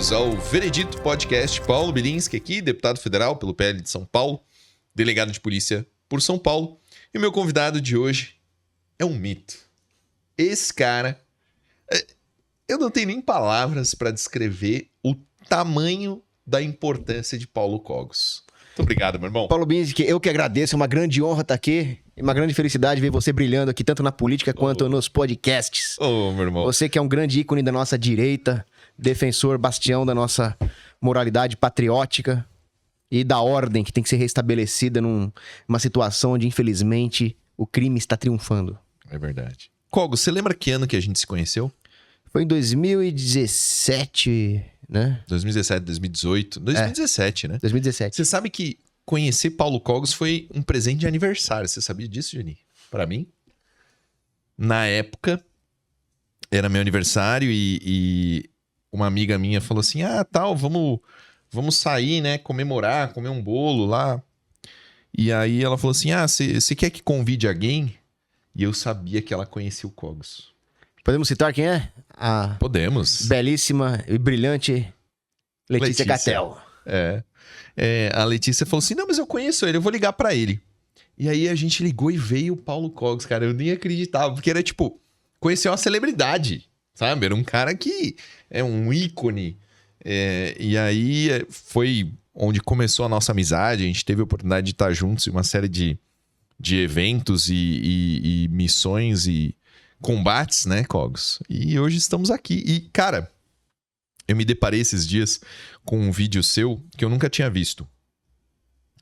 bem-vindos ao Veredito Podcast. Paulo Bilinski aqui, deputado federal pelo PL de São Paulo, delegado de polícia por São Paulo. E o meu convidado de hoje é um mito. Esse cara... Eu não tenho nem palavras para descrever o tamanho da importância de Paulo Cogos. Muito obrigado, meu irmão. Paulo Bilinski, eu que agradeço. É uma grande honra estar aqui. É uma grande felicidade ver você brilhando aqui, tanto na política quanto nos podcasts. Meu irmão. Você que é um grande ícone da nossa direita, defensor, bastião da nossa moralidade patriótica e da ordem que tem que ser restabelecida numa situação onde, infelizmente, o crime está triunfando. É verdade. Cogos, você lembra que ano que a gente se conheceu? Foi em 2017, né? 2017, 2018. 2017, né? 2017. Você sabe que conhecer Paulo Cogos foi um presente de aniversário. Você sabia disso, Juni? Pra mim? Na época, era meu aniversário e uma amiga minha falou assim, vamos sair, né? Comemorar, comer um bolo lá. E aí ela falou assim, você quer que convide alguém? E eu sabia que ela conhecia o Cogos. Podemos citar quem é? A Podemos. belíssima e brilhante Letícia Catel. A Letícia falou assim, não, mas eu conheço ele, eu vou ligar pra ele. E aí a gente ligou e veio o Paulo Cogos, cara. Eu nem acreditava, porque era tipo, conhecer uma celebridade, sabe? Era um cara que é um ícone. E aí foi onde começou a nossa amizade. A gente teve a oportunidade de estar juntos em uma série de eventos e missões e combates, né, Cogos? E hoje estamos aqui. E, cara, eu me deparei esses dias com um vídeo seu que eu nunca tinha visto.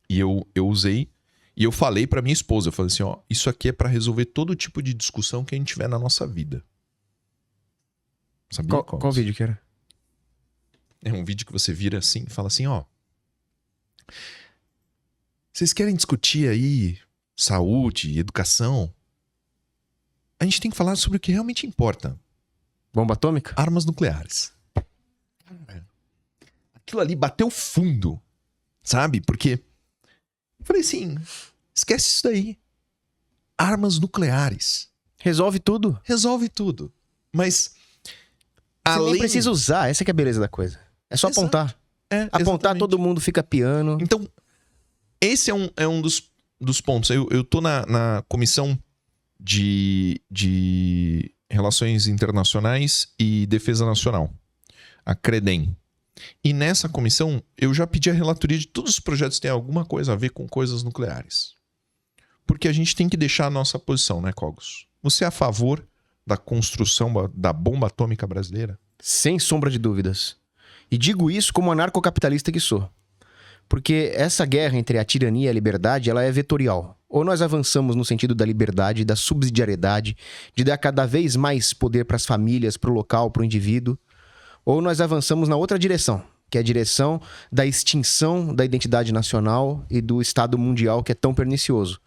E eu usei e eu falei pra minha esposa, eu falei assim, isso aqui é pra resolver todo tipo de discussão que a gente tiver na nossa vida. Sabia, Cogos? Qual vídeo que era? É um vídeo que você vira assim e fala assim, vocês querem discutir aí saúde, educação? A gente tem que falar sobre o que realmente importa. Bomba atômica? Armas nucleares. Aquilo ali bateu fundo, sabe? Porque eu falei assim, esquece isso daí. Armas nucleares. Resolve tudo. Resolve tudo. Mas Você nem precisa usar, essa que é a beleza da coisa. É só apontar. Apontar, exatamente. todo mundo fica piano. Então, esse é um dos pontos. Eu tô na comissão de Relações Internacionais e Defesa Nacional, a CREDEM. E nessa comissão, eu já pedi a relatoria de todos os projetos que têm alguma coisa a ver com coisas nucleares. Porque a gente tem que deixar a nossa posição, né, Cogos? Você é a favor da construção da bomba atômica brasileira? Sem sombra de dúvidas. E digo isso como anarcocapitalista que sou. Porque essa guerra entre a tirania e a liberdade, ela é vetorial. Ou nós avançamos no sentido da liberdade, da subsidiariedade, de dar cada vez mais poder para as famílias, para o local, para o indivíduo. Ou nós avançamos na outra direção, que é a direção da extinção da identidade nacional e do Estado mundial que é tão pernicioso.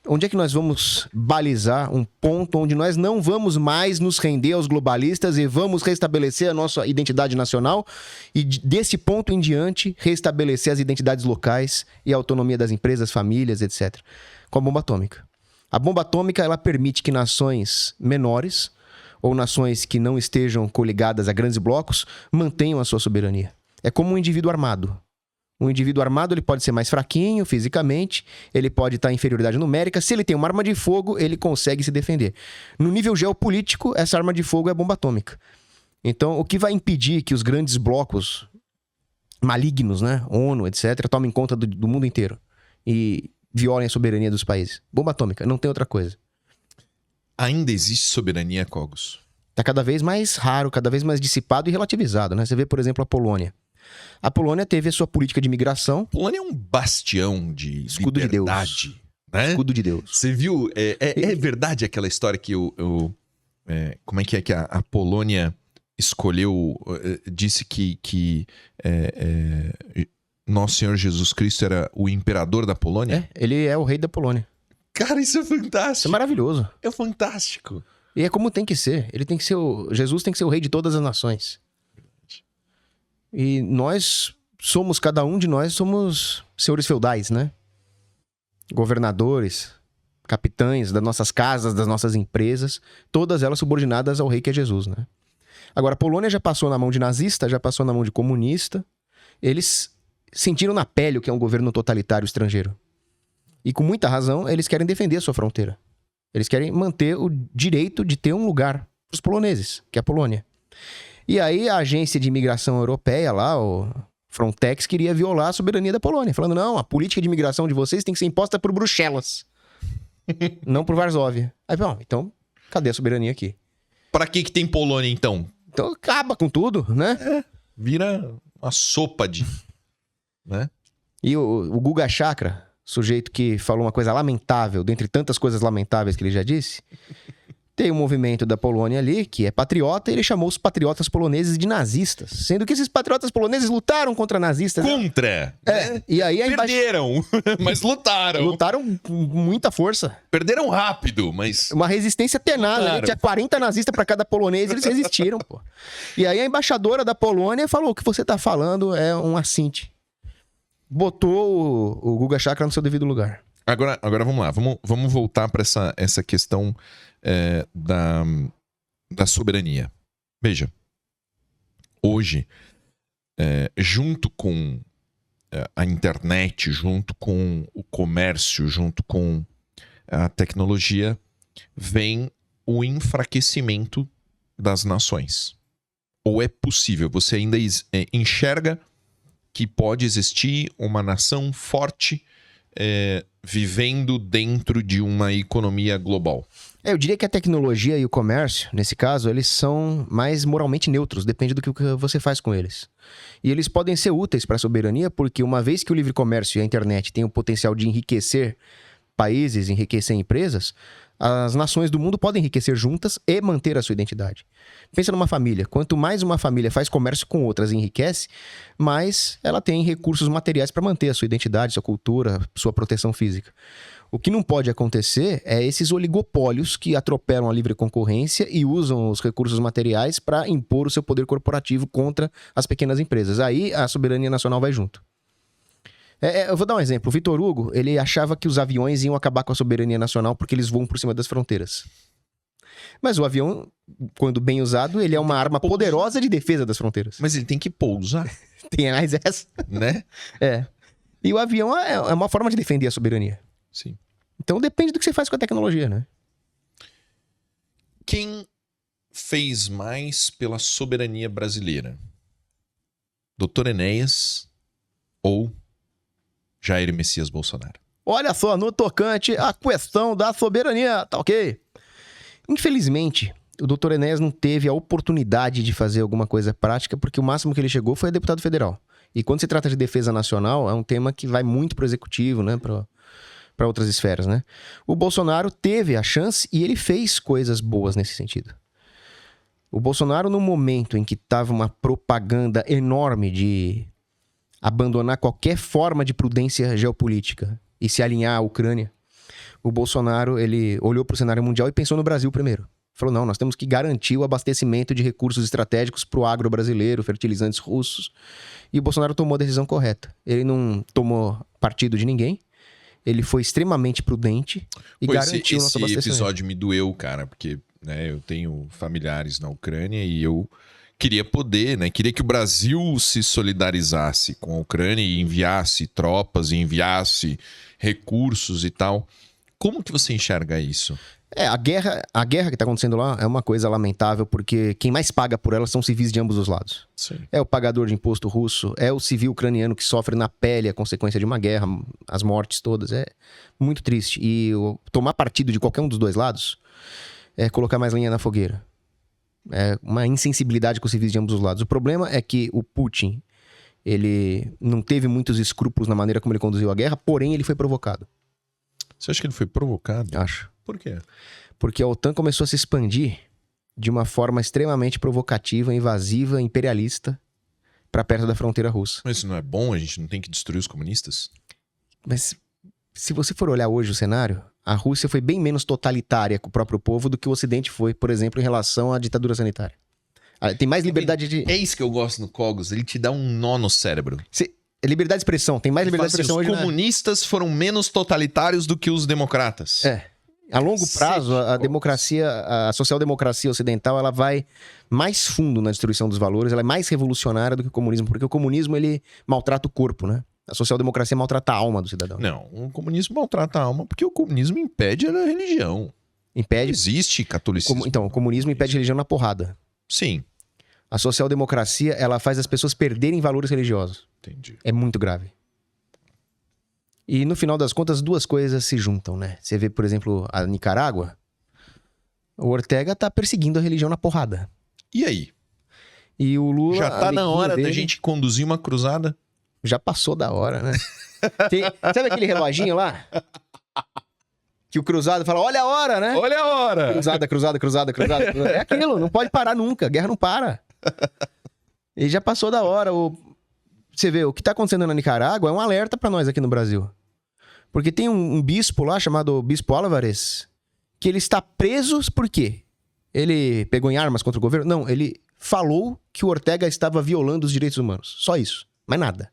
Onde é que nós vamos balizar um ponto onde nós não vamos mais nos render aos globalistas e vamos restabelecer a nossa identidade nacional e desse ponto em diante restabelecer as identidades locais e a autonomia das empresas, famílias, etc. Com a bomba atômica. A bomba atômica ela permite que nações menores ou nações que não estejam coligadas a grandes blocos mantenham a sua soberania. É como um indivíduo armado. Um indivíduo armado ele pode ser mais fraquinho fisicamente, ele pode estar em inferioridade numérica. Se ele tem uma arma de fogo, ele consegue se defender. No nível geopolítico, essa arma de fogo é a bomba atômica. Então, o que vai impedir que os grandes blocos malignos, né, ONU, etc., tomem conta do mundo inteiro e violem a soberania dos países? Bomba atômica, não tem outra coisa. Ainda existe soberania, Cogos? Está cada vez mais raro, cada vez mais dissipado e relativizado, né? Você vê, por exemplo, a Polônia. A Polônia teve a sua política de imigração. A Polônia é um bastião de escudo liberdade, de Deus. Né? Escudo de Deus. Você viu? É verdade aquela história que como é que a Polônia escolheu, disse que Nosso Senhor Jesus Cristo era o imperador da Polônia? Ele é o rei da Polônia. Cara, isso é fantástico. Isso é maravilhoso. É fantástico. E é como tem que ser. Ele tem que ser Jesus tem que ser o rei de todas as nações. E nós somos, cada um de nós somos senhores feudais, né? Governadores, capitães das nossas casas, das nossas empresas, todas elas subordinadas ao rei que é Jesus, né? Agora, a Polônia já passou na mão de nazista, já passou na mão de comunista. Eles sentiram na pele o que é um governo totalitário estrangeiro. E com muita razão, eles querem defender a sua fronteira. Eles querem manter o direito de ter um lugar para os poloneses, que é a Polônia. E aí a agência de imigração europeia lá, o Frontex, queria violar a soberania da Polônia, falando, não, a política de imigração de vocês tem que ser imposta por Bruxelas, não por Varsóvia. Aí, bom, então, cadê a soberania aqui? Pra que tem Polônia, então? Então acaba com tudo, né? Vira uma sopa de... né? E o Guga Chakra, sujeito que falou uma coisa lamentável, dentre tantas coisas lamentáveis que ele já disse, tem um movimento da Polônia ali, que é patriota, e ele chamou os patriotas poloneses de nazistas, sendo que esses patriotas poloneses lutaram contra nazistas. Contra! E aí Perderam, mas lutaram. Lutaram com muita força. Perderam rápido, mas... Uma resistência tenaz. Lutaram. Tinha 40 nazistas pra cada polonês, eles resistiram, pô. E aí a embaixadora da Polônia falou, o que você tá falando é um assinte. Botou o Guga Chakra no seu devido lugar. Agora vamos lá, vamos voltar para essa questão da soberania. Veja, hoje, junto com a internet, junto com o comércio, junto com a tecnologia, vem o enfraquecimento das nações. Ou é possível, você ainda enxerga que pode existir uma nação forte vivendo dentro de uma economia global? Eu diria que a tecnologia e o comércio, nesse caso, eles são mais moralmente neutros, depende do que você faz com eles. E eles podem ser úteis para a soberania, porque uma vez que o livre comércio e a internet têm o potencial de enriquecer países, enriquecer empresas, as nações do mundo podem enriquecer juntas e manter a sua identidade. Pensa numa família. Quanto mais uma família faz comércio com outras e enriquece, mais ela tem recursos materiais para manter a sua identidade, sua cultura, sua proteção física. O que não pode acontecer é esses oligopólios que atropelam a livre concorrência e usam os recursos materiais para impor o seu poder corporativo contra as pequenas empresas. Aí a soberania nacional vai junto. Eu vou dar um exemplo. O Vitor Hugo, ele achava que os aviões iam acabar com a soberania nacional porque eles voam por cima das fronteiras. Mas o avião, quando bem usado, ele é uma arma poderosa de defesa das fronteiras. Mas ele tem que pousar. Tem mais essa. Né? E o avião é uma forma de defender a soberania. Sim. Então depende do que você faz com a tecnologia, né? Quem fez mais pela soberania brasileira? Dr. Enéas ou Jair Messias Bolsonaro? Olha só, no tocante à questão da soberania, tá ok? Infelizmente, o Dr. Enéas não teve a oportunidade de fazer alguma coisa prática, porque o máximo que ele chegou foi a deputado federal. E quando se trata de defesa nacional, é um tema que vai muito pro executivo, né? Para outras esferas, né? O Bolsonaro teve a chance e ele fez coisas boas nesse sentido. O Bolsonaro, no momento em que estava uma propaganda enorme de abandonar qualquer forma de prudência geopolítica e se alinhar à Ucrânia, o Bolsonaro, ele olhou para o cenário mundial e pensou no Brasil primeiro. Falou, não, nós temos que garantir o abastecimento de recursos estratégicos para o agro brasileiro, fertilizantes russos. E o Bolsonaro tomou a decisão correta. Ele não tomou partido de ninguém. Ele foi extremamente prudente e garantiu o nosso abastecimento. Esse episódio me doeu, cara, porque eu tenho familiares na Ucrânia e eu queria poder, queria que o Brasil se solidarizasse com a Ucrânia e enviasse tropas, e enviasse recursos e tal. Como que você enxerga isso? A guerra que está acontecendo lá é uma coisa lamentável, porque quem mais paga por ela são civis de ambos os lados. Sim. É o pagador de imposto russo, é o civil ucraniano que sofre na pele a consequência de uma guerra, as mortes todas. É muito triste. E tomar partido de qualquer um dos dois lados é colocar mais lenha na fogueira. É uma insensibilidade com os civis de ambos os lados. O problema é que o Putin, ele não teve muitos escrúpulos na maneira como ele conduziu a guerra, porém ele foi provocado. Você acha que ele foi provocado? Acho. Por quê? Porque a OTAN começou a se expandir de uma forma extremamente provocativa, invasiva, imperialista, para perto da fronteira russa. Mas isso não é bom? A gente não tem que destruir os comunistas? Mas se você for olhar hoje o cenário, a Rússia foi bem menos totalitária com o próprio povo do que o Ocidente foi, por exemplo, em relação à ditadura sanitária. Tem mais liberdade de... É isso que eu gosto no Cogos, ele te dá um nó no cérebro. Liberdade de expressão, tem mais liberdade de expressão hoje. Os comunistas foram menos totalitários do que os democratas. A longo prazo, a democracia, a social-democracia ocidental, ela vai mais fundo na destruição dos valores, ela é mais revolucionária do que o comunismo, porque o comunismo, ele maltrata o corpo, né? A social-democracia maltrata a alma do cidadão. Não, o comunismo maltrata a alma porque o comunismo impede a religião. Não Impede... existe catolicismo. Então, o comunismo impede religião na porrada. Sim, A social-democracia, ela faz as pessoas perderem valores religiosos. entendi. É muito grave. E no final das contas, duas coisas se juntam, né? Você vê, por exemplo, a Nicarágua, o Ortega tá perseguindo a religião na porrada. E aí? E o Lula... Já tá na amiguinho hora da dele, gente conduzir uma cruzada? Já passou da hora, né? Sabe aquele reloginho lá? Que o cruzado fala, olha a hora, né? Olha a hora! Cruzada, cruzada, cruzada, cruzada. É aquilo, não pode parar nunca. A guerra não para. E já passou da hora. Você vê, o que tá acontecendo na Nicarágua é um alerta pra nós aqui no Brasil. Porque tem um bispo lá, chamado Bispo Álvares, que ele está preso por quê? Ele pegou em armas contra o governo? Não, ele falou que o Ortega estava violando os direitos humanos. Só isso. Mais nada.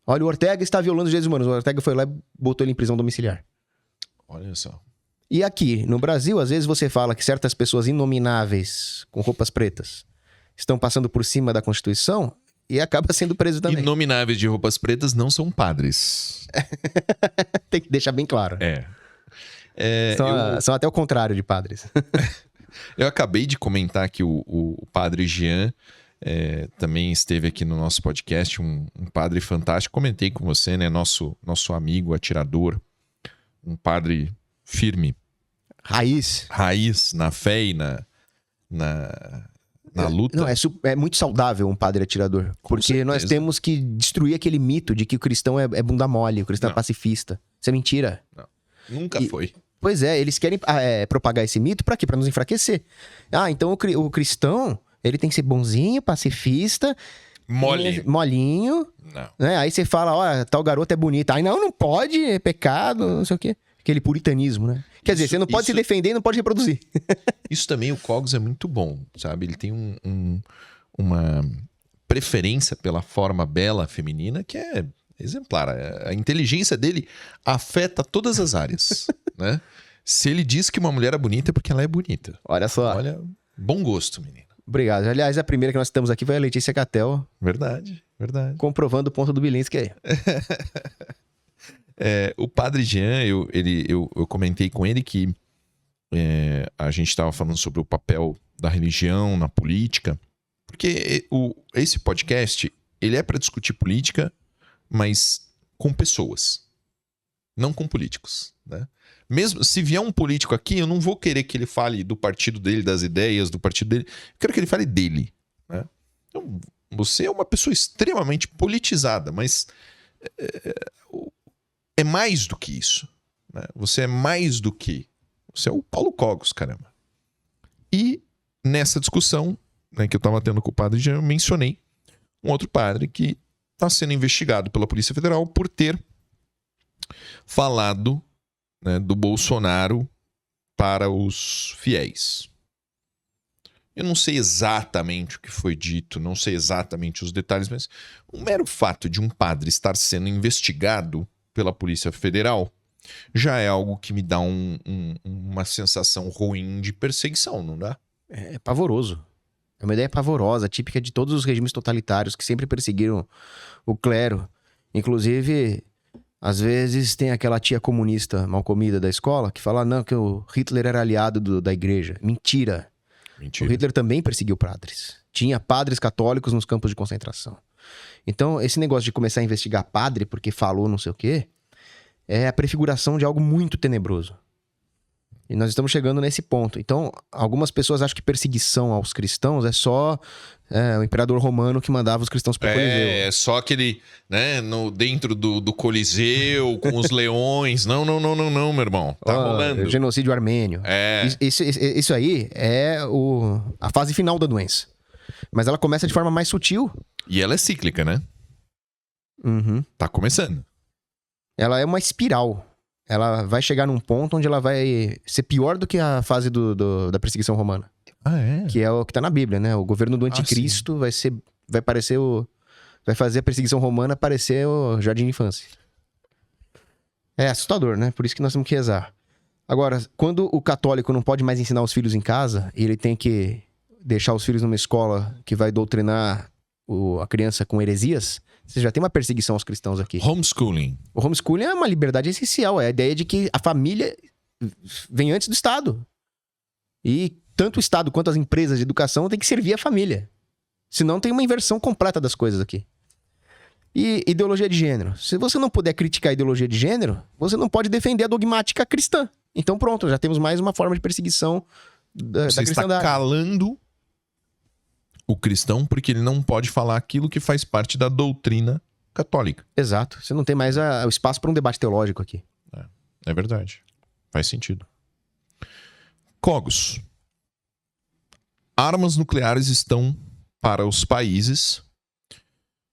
Olha, o Ortega está violando os direitos humanos. O Ortega foi lá e botou ele em prisão domiciliar. Olha só. E aqui, no Brasil, às vezes você fala que certas pessoas inomináveis, com roupas pretas, estão passando por cima da Constituição e acaba sendo preso também. Inomináveis de roupas pretas não são padres. Tem que deixar bem claro. São até o contrário de padres. Eu acabei de comentar que o padre Jean também esteve aqui no nosso podcast, um padre fantástico. Comentei com você, né? Nosso amigo, atirador, um padre firme. Raiz na fé e na luta. Não, é muito saudável um padre atirador. Porque certeza. nós temos que destruir aquele mito de que o cristão é bunda mole, o cristão é pacifista. Isso é mentira. Não, nunca foi. Pois é, eles querem propagar esse mito pra quê? Pra nos enfraquecer. Então o cristão, ele tem que ser bonzinho, pacifista... Molinho. Não. Né? Aí você fala, ó, tal garota é bonita. Aí não pode, é pecado, não sei o quê. Aquele puritanismo, né? Quer dizer, você não pode se defender e não pode reproduzir. Isso também, o Cogs é muito bom, sabe? Ele tem uma preferência pela forma bela feminina que é exemplar. A inteligência dele afeta todas as áreas, né? Se ele diz que uma mulher é bonita é porque ela é bonita. Olha só. Olha, bom gosto, menina. Obrigado. Aliás, a primeira que nós estamos aqui foi a Letícia Catel. Verdade. Comprovando o ponto do Bilinski aí. O padre Jean, eu comentei com ele que a gente estava falando sobre o papel da religião na política, porque esse podcast, ele é para discutir política, mas com pessoas, não com políticos, né? Mesmo se vier um político aqui, eu não vou querer que ele fale do partido dele, das ideias do partido dele. Eu quero que ele fale dele, né? Então, você é uma pessoa extremamente politizada, mas é mais do que isso, né? Você é mais do que... Você é o Paulo Cogos, caramba. E nessa discussão, né, que eu estava tendo com o padre Jean, eu mencionei um outro padre que está sendo investigado pela Polícia Federal por ter falado, né, do Bolsonaro para os fiéis. Eu não sei exatamente o que foi dito, não sei exatamente os detalhes, mas o mero fato de um padre estar sendo investigado pela Polícia Federal já é algo que me dá uma sensação ruim de perseguição, não dá? É pavoroso. É uma ideia pavorosa, típica de todos os regimes totalitários que sempre perseguiram o clero. Inclusive, às vezes tem aquela tia comunista mal comida da escola que fala, não, que o Hitler era aliado da igreja. Mentira. O Hitler também perseguiu padres. Tinha padres católicos nos campos de concentração. Então, esse negócio de começar a investigar padre porque falou não sei o quê, é a prefiguração de algo muito tenebroso. E nós estamos chegando nesse ponto. Então, algumas pessoas acham que perseguição aos cristãos é só o imperador romano que mandava os cristãos para o Coliseu. É só aquele, né, dentro do Coliseu, com os leões. Não, meu irmão. Tá rolando. O genocídio armênio. Isso aí é a fase final da doença. Mas ela começa de forma mais sutil. E ela é cíclica, né? Uhum. Tá começando. Ela é uma espiral. Ela vai chegar num ponto onde ela vai ser pior do que a fase da perseguição romana. Ah, é? Que é o que tá na Bíblia, né? O governo do anticristo vai fazer a perseguição romana parecer o jardim de infância. É assustador, né? Por isso que nós temos que rezar. Agora, quando o católico não pode mais ensinar os filhos em casa, e ele tem que deixar os filhos numa escola que vai doutrinar a criança com heresias, você já tem uma perseguição aos cristãos aqui. Homeschooling. O homeschooling é uma liberdade essencial, é a ideia de que a família vem antes do Estado. E tanto o Estado quanto as empresas de educação têm que servir a família. Senão tem uma inversão completa das coisas aqui. E ideologia de gênero. Se você não puder criticar a ideologia de gênero, você não pode defender a dogmática cristã. Então pronto, já temos mais uma forma de perseguição da Você está cristandade. calando o cristão porque ele não pode falar aquilo que faz parte da doutrina católica. Exato. Você não tem mais o espaço para um debate teológico aqui. É verdade. Faz sentido. Cogos. Armas nucleares estão para os países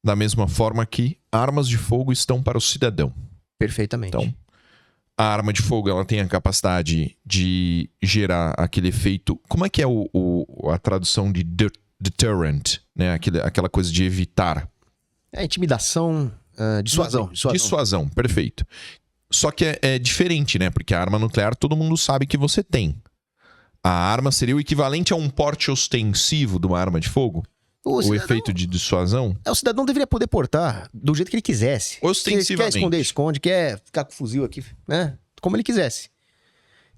da mesma forma que armas de fogo estão para o cidadão. Perfeitamente. Então, a arma de fogo ela tem a capacidade de gerar aquele efeito... Como é que é a tradução de deterrent? Né? Aquela coisa de evitar. É intimidação, dissuasão. Dissuasão, perfeito. Só que é diferente, né? Porque a arma nuclear todo mundo sabe que você tem. A arma seria o equivalente a um porte ostensivo de uma arma de fogo? O efeito de dissuasão? O cidadão deveria poder portar do jeito que ele quisesse. Ostensivamente. Quer esconder, esconde. Quer ficar com fuzil aqui, né? Como ele quisesse.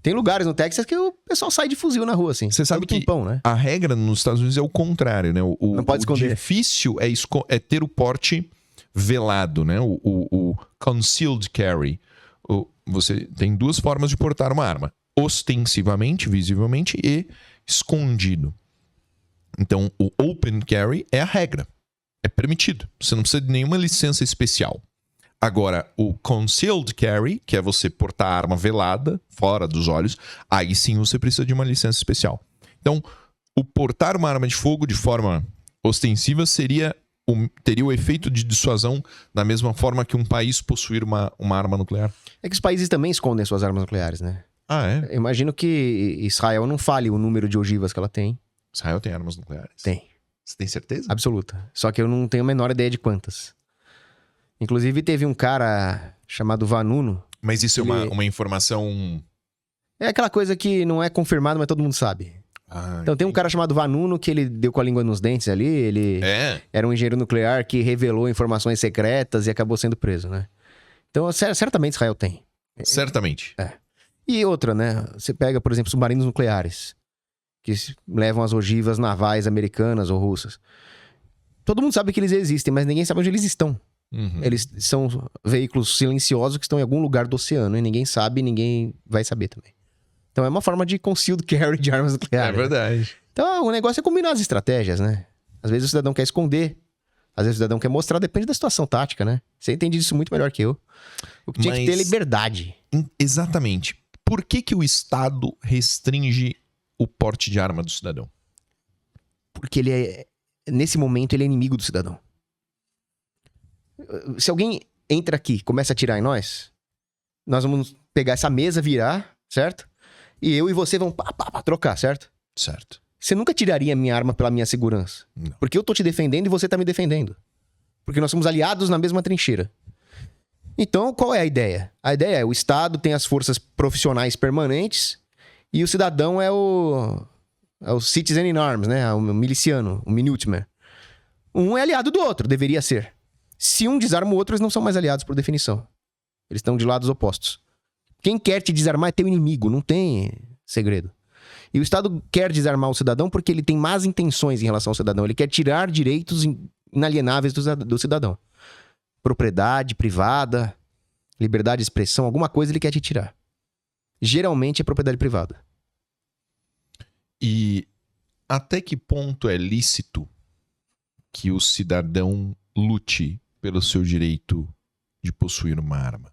Tem lugares no Texas que o pessoal sai de fuzil na rua, assim. Você sabe que tempão, né? a regra nos Estados Unidos é o contrário, né? Não pode esconder. O difícil é ter o porte velado, né? O concealed carry. Você tem duas formas de portar uma arma. Ostensivamente, visivelmente e escondido. Então, o open carry é a regra. É permitido. Você não precisa de nenhuma licença especial. Agora, o concealed carry, que é você portar a arma velada, fora dos olhos, aí sim você precisa de uma licença especial. Então, o portar uma arma de fogo de forma ostensiva teria o efeito de dissuasão da mesma forma que um país possuir uma arma nuclear. É que os países também escondem suas armas nucleares, né? Ah, é? Eu imagino que Israel não fale o número de ogivas que ela tem. Israel tem armas nucleares? Tem. Você tem certeza? Absoluta. Só que eu não tenho a menor ideia de quantas. Inclusive, teve um cara chamado Vanuno. Mas isso é uma informação... É aquela coisa que não é confirmada, mas todo mundo sabe. Então tem um cara chamado Vanuno que ele deu com a língua nos dentes ali. Ele era um engenheiro nuclear que revelou informações secretas e acabou sendo preso, né? Então, certamente Israel tem. Certamente. E outra, né? Você pega, por exemplo, submarinos nucleares, que levam as ogivas navais americanas ou russas. Todo mundo sabe que eles existem, mas ninguém sabe onde eles estão. Uhum. Eles são veículos silenciosos que estão em algum lugar do oceano e ninguém sabe, ninguém vai saber também. Então é uma forma de concealed carry de armas nucleares. É verdade. Então o negócio é combinar as estratégias, né? Às vezes o cidadão quer esconder, às vezes o cidadão quer mostrar, depende da situação tática, né? Você entende isso muito melhor que eu. O que tinha que ter é liberdade. Exatamente. Por que o Estado restringe o porte de arma do cidadão? Porque nesse momento, ele é inimigo do cidadão. Se alguém entra aqui e começa a atirar em nós vamos pegar essa mesa, virar, certo? E eu e você vamos trocar, certo? Certo. Você nunca tiraria minha arma pela minha segurança. Não. Porque eu tô te defendendo e você tá me defendendo. Porque nós somos aliados na mesma trincheira. Então, qual é a ideia? A ideia é o Estado tem as forças profissionais permanentes e o cidadão é o citizen in arms, né? O miliciano, o minuteman. Um é aliado do outro, deveria ser. Se um desarma o outro, eles não são mais aliados por definição. Eles estão de lados opostos. Quem quer te desarmar é teu inimigo, não tem segredo. E o Estado quer desarmar o cidadão porque ele tem más intenções em relação ao cidadão. Ele quer tirar direitos inalienáveis do cidadão. Propriedade privada, liberdade de expressão, alguma coisa ele quer te tirar. Geralmente é propriedade privada. E até que ponto é lícito que o cidadão lute pelo seu direito de possuir uma arma?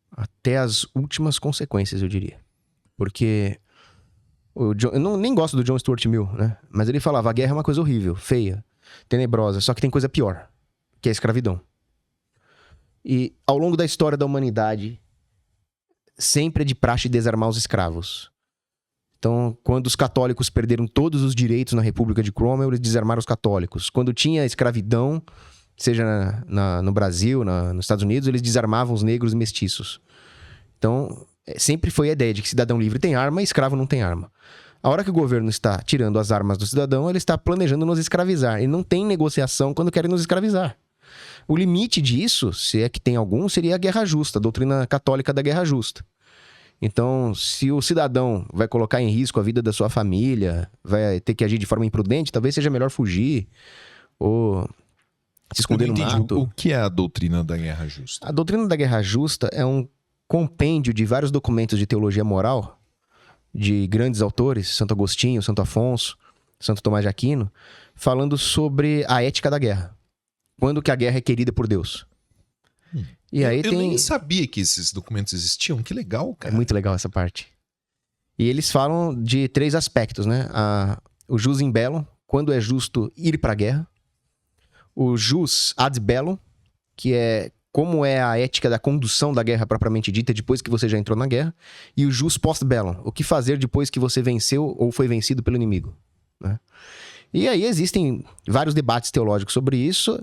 Até as últimas consequências, eu diria. Porque eu nem gosto do John Stuart Mill, né? Mas ele falava, a guerra é uma coisa horrível, feia, tenebrosa, só que tem coisa pior, que é a escravidão. E ao longo da história da humanidade, sempre é de praxe desarmar os escravos. Então, quando os católicos perderam todos os direitos na República de Cromwell, eles desarmaram os católicos. Quando tinha escravidão, seja no Brasil, nos Estados Unidos, eles desarmavam os negros e mestiços. Então, sempre foi a ideia de que cidadão livre tem arma e escravo não tem arma. A hora que o governo está tirando as armas do cidadão, ele está planejando nos escravizar. E não tem negociação quando querem nos escravizar. O limite disso, se é que tem algum, seria a guerra justa, a doutrina católica da guerra justa. Então, se o cidadão vai colocar em risco a vida da sua família, vai ter que agir de forma imprudente, talvez seja melhor fugir ou se esconder no mato. O que é a doutrina da guerra justa? A doutrina da guerra justa é um compêndio de vários documentos de teologia moral de grandes autores, Santo Agostinho, Santo Afonso, Santo Tomás de Aquino, falando sobre a ética da guerra. Quando que a guerra é querida por Deus. E aí eu nem sabia que esses documentos existiam. Que legal, cara. É muito legal essa parte. E eles falam de 3 aspectos, né? O jus in bello, quando é justo ir para a guerra. O jus ad bellum, que é como é a ética da condução da guerra propriamente dita depois que você já entrou na guerra. E o jus post bellum, o que fazer depois que você venceu ou foi vencido pelo inimigo, né? E aí existem vários debates teológicos sobre isso,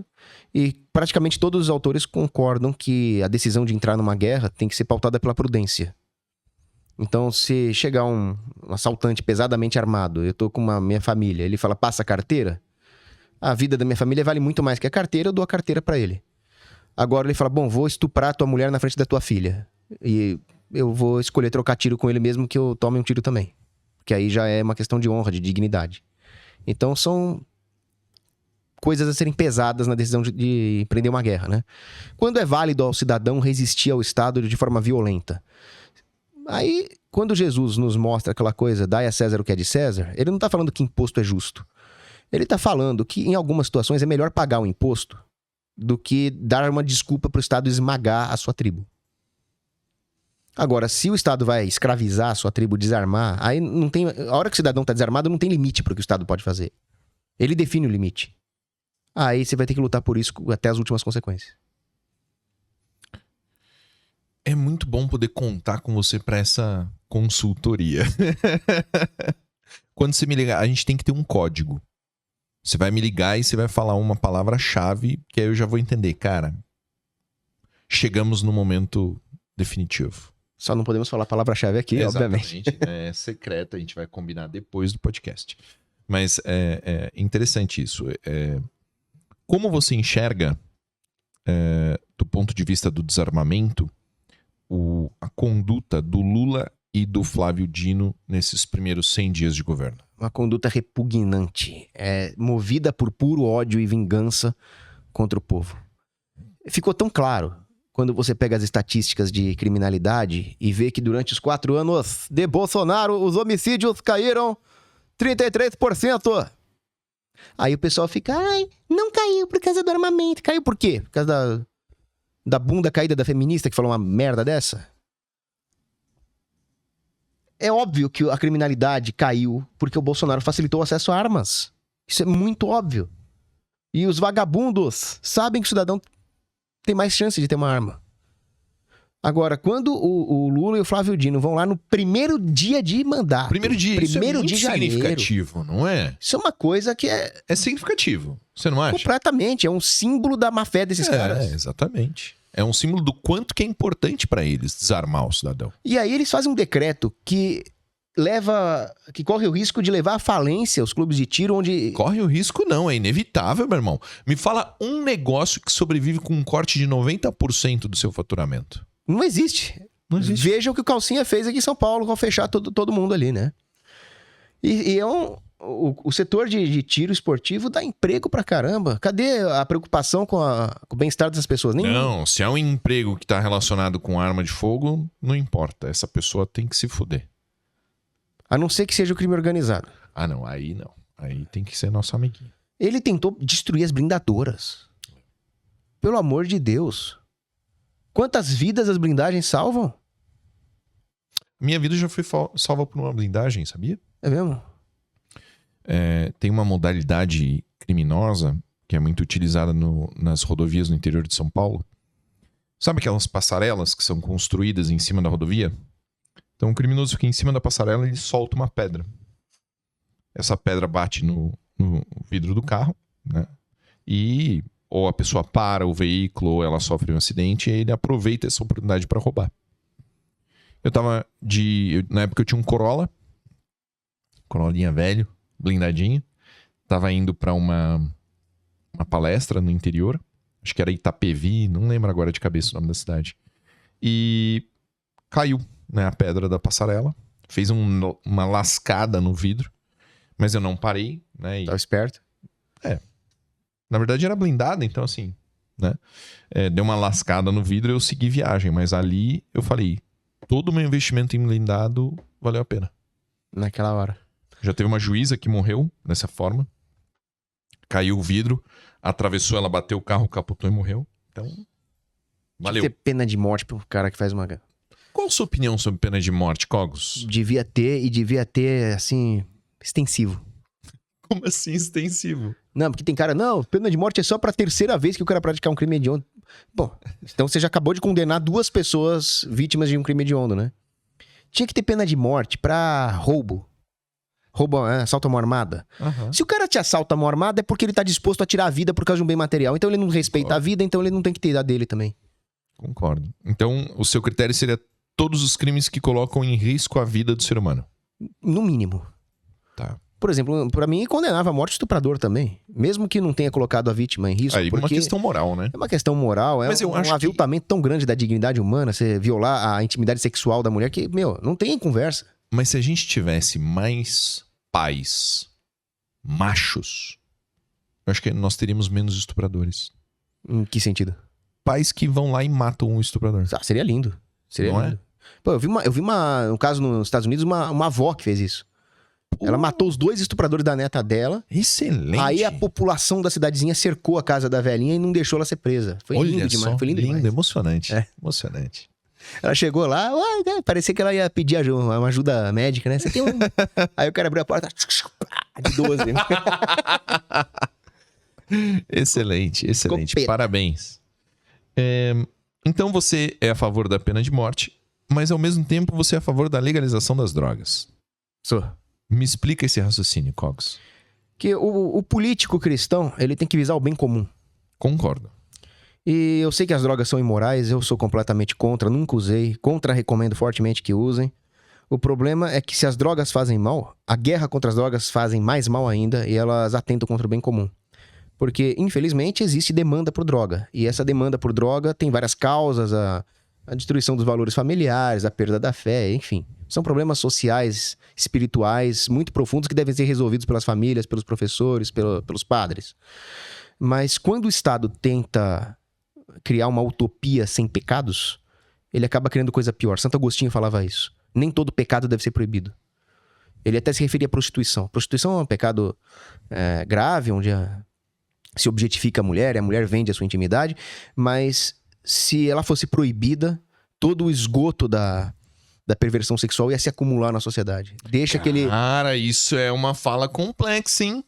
e praticamente todos os autores concordam que a decisão de entrar numa guerra tem que ser pautada pela prudência. Então, se chegar um assaltante pesadamente armado, eu tô com minha família, ele fala, passa a carteira, a vida da minha família vale muito mais que a carteira, eu dou a carteira pra ele. Agora ele fala, bom, vou estuprar tua mulher na frente da tua filha, e eu vou escolher trocar tiro com ele mesmo que eu tome um tiro também. Porque aí já é uma questão de honra, de dignidade. Então são coisas a serem pesadas na decisão de empreender uma guerra, né? Quando é válido ao cidadão resistir ao Estado de forma violenta? Aí, quando Jesus nos mostra aquela coisa, dai a César o que é de César, ele não está falando que imposto é justo. Ele está falando que em algumas situações é melhor pagar o imposto do que dar uma desculpa para o Estado esmagar a sua tribo. Agora, se o Estado vai escravizar a sua tribo, desarmar, aí não tem. A hora que o cidadão está desarmado, não tem limite para o que o Estado pode fazer. Ele define o limite. Aí você vai ter que lutar por isso até as últimas consequências. É muito bom poder contar com você para essa consultoria. Quando você me ligar, a gente tem que ter um código. Você vai me ligar e você vai falar uma palavra-chave, que aí eu já vou entender. Cara, chegamos no momento definitivo. Só não podemos falar a palavra-chave aqui, obviamente. É secreto, a gente vai combinar depois do podcast. Mas é interessante isso. Como você enxerga, do ponto de vista do desarmamento, a conduta do Lula e do Flávio Dino nesses primeiros 100 dias de governo? Uma conduta repugnante, movida por puro ódio e vingança contra o povo. Ficou tão claro quando você pega as estatísticas de criminalidade e vê que durante os 4 anos de Bolsonaro, os homicídios caíram 33%. Aí o pessoal fica, não caiu por causa do armamento. Caiu por quê? Por causa da bunda caída da feminista que falou uma merda dessa? É óbvio que a criminalidade caiu porque o Bolsonaro facilitou o acesso a armas. Isso é muito óbvio. E os vagabundos sabem que o cidadão tem mais chance de ter uma arma. Agora, quando o Lula e o Flávio Dino vão lá no primeiro dia de mandato... Primeiro dia, isso é muito de janeiro, significativo, não é? Isso é uma coisa que é... É significativo, você não acha? Completamente, é um símbolo da má fé desses caras. Exatamente. É um símbolo do quanto que é importante pra eles desarmar o cidadão. E aí eles fazem um decreto que corre o risco de levar à falência os clubes de tiro onde... Corre o risco não, é inevitável, meu irmão. Me fala um negócio que sobrevive com um corte de 90% do seu faturamento. Não existe. Não existe. Veja o que o Calcinha fez aqui em São Paulo ao fechar todo mundo ali, né? E o setor de tiro esportivo dá emprego pra caramba. Cadê a preocupação com o bem-estar dessas pessoas? Não, se é um emprego que tá relacionado com arma de fogo, não importa. Essa pessoa tem que se fuder. A não ser que seja o crime organizado. Ah, não. Aí não. Aí tem que ser nosso amiguinho. Ele tentou destruir as blindadoras. Pelo amor de Deus. Quantas vidas as blindagens salvam? Minha vida já foi salva por uma blindagem, sabia? É mesmo? Tem uma modalidade criminosa que é muito utilizada nas rodovias no interior de São Paulo. Sabe aquelas passarelas que são construídas em cima da rodovia? Então o criminoso fica em cima da passarela e ele solta uma pedra. Essa pedra bate no vidro do carro, né? E ou a pessoa para o veículo ou ela sofre um acidente e ele aproveita essa oportunidade para roubar. Eu tava na época eu tinha um Corolinha velho, blindadinho. Tava indo pra uma palestra no interior. Acho que era Itapevi, não lembro agora de cabeça o nome da cidade. E caiu, né, a pedra da passarela. Fez uma lascada no vidro. Mas eu não parei, né? Tava esperto. Na verdade era blindada, então assim, né? Deu uma lascada no vidro e eu segui viagem. Mas ali eu falei, todo o meu investimento em blindado valeu a pena. Naquela hora. Já teve uma juíza que morreu dessa forma. Caiu o vidro, atravessou, ela bateu o carro, capotou e morreu. Então, valeu. Tinha que ter pena de morte pro cara que faz uma... Qual a sua opinião sobre pena de morte, Cogos? Devia ter, assim, extensivo. Como assim extensivo? Não, porque tem cara, não, pena de morte é só pra terceira vez que o cara praticar um crime hediondo. Bom, então você já acabou de condenar 2 pessoas vítimas de um crime hediondo, né? Tinha que ter pena de morte pra roubo. Assalto à mão armada. Uhum. Se o cara te assalta à mão armada é porque ele tá disposto a tirar a vida por causa de um bem material. Então ele não respeita a vida, então ele não tem que ter a dele também. Concordo. Então, o seu critério seria todos os crimes que colocam em risco a vida do ser humano. No mínimo. Tá. Por exemplo, pra mim, condenava a morte estuprador também. Mesmo que não tenha colocado a vítima em risco. Aí, porque uma questão moral, né? é uma questão moral, Mas eu acho um aviltamento tão grande da dignidade humana, você violar a intimidade sexual da mulher, que, não tem conversa. Mas se a gente tivesse mais pais machos, eu acho que nós teríamos menos estupradores. Em que sentido? Pais que vão lá e matam um estuprador. Ah, seria lindo. Seria Não lindo. Pô, eu vi um caso nos Estados Unidos, uma avó que fez isso. Ela matou os 2 estupradores da neta dela. Excelente. Aí a população da cidadezinha cercou a casa da velhinha e não deixou ela ser presa. Foi lindo demais. Foi lindo demais. Emocionante. É. Emocionante. Ela chegou lá, parecia que ela ia pedir uma ajuda médica, né? Você tem um... Aí o cara abriu a porta, de 12. Né? Excelente. Copeta. Parabéns. Então você é a favor da pena de morte, mas ao mesmo tempo você é a favor da legalização das drogas. Sou. Me explica esse raciocínio, Cogs. Que o político cristão, ele tem que visar o bem comum. Concordo. E eu sei que as drogas são imorais, eu sou completamente contra, nunca usei, recomendo fortemente que usem. O problema é que se as drogas fazem mal, a guerra contra as drogas fazem mais mal ainda e elas atentam contra o bem comum. Porque, infelizmente, existe demanda por droga. E essa demanda por droga tem várias causas, a destruição dos valores familiares, a perda da fé, enfim. São problemas sociais, espirituais, muito profundos que devem ser resolvidos pelas famílias, pelos professores, pelos padres. Mas quando o Estado tenta criar uma utopia sem pecados, ele acaba criando coisa pior. Santo Agostinho falava isso. Nem todo pecado deve ser proibido. Ele até se referia à prostituição. Prostituição é um pecado grave, onde se objetifica a mulher, e a mulher vende a sua intimidade, mas se ela fosse proibida, todo o esgoto da perversão sexual ia se acumular na sociedade. Deixa aquele... Cara, isso é uma fala complexa, hein?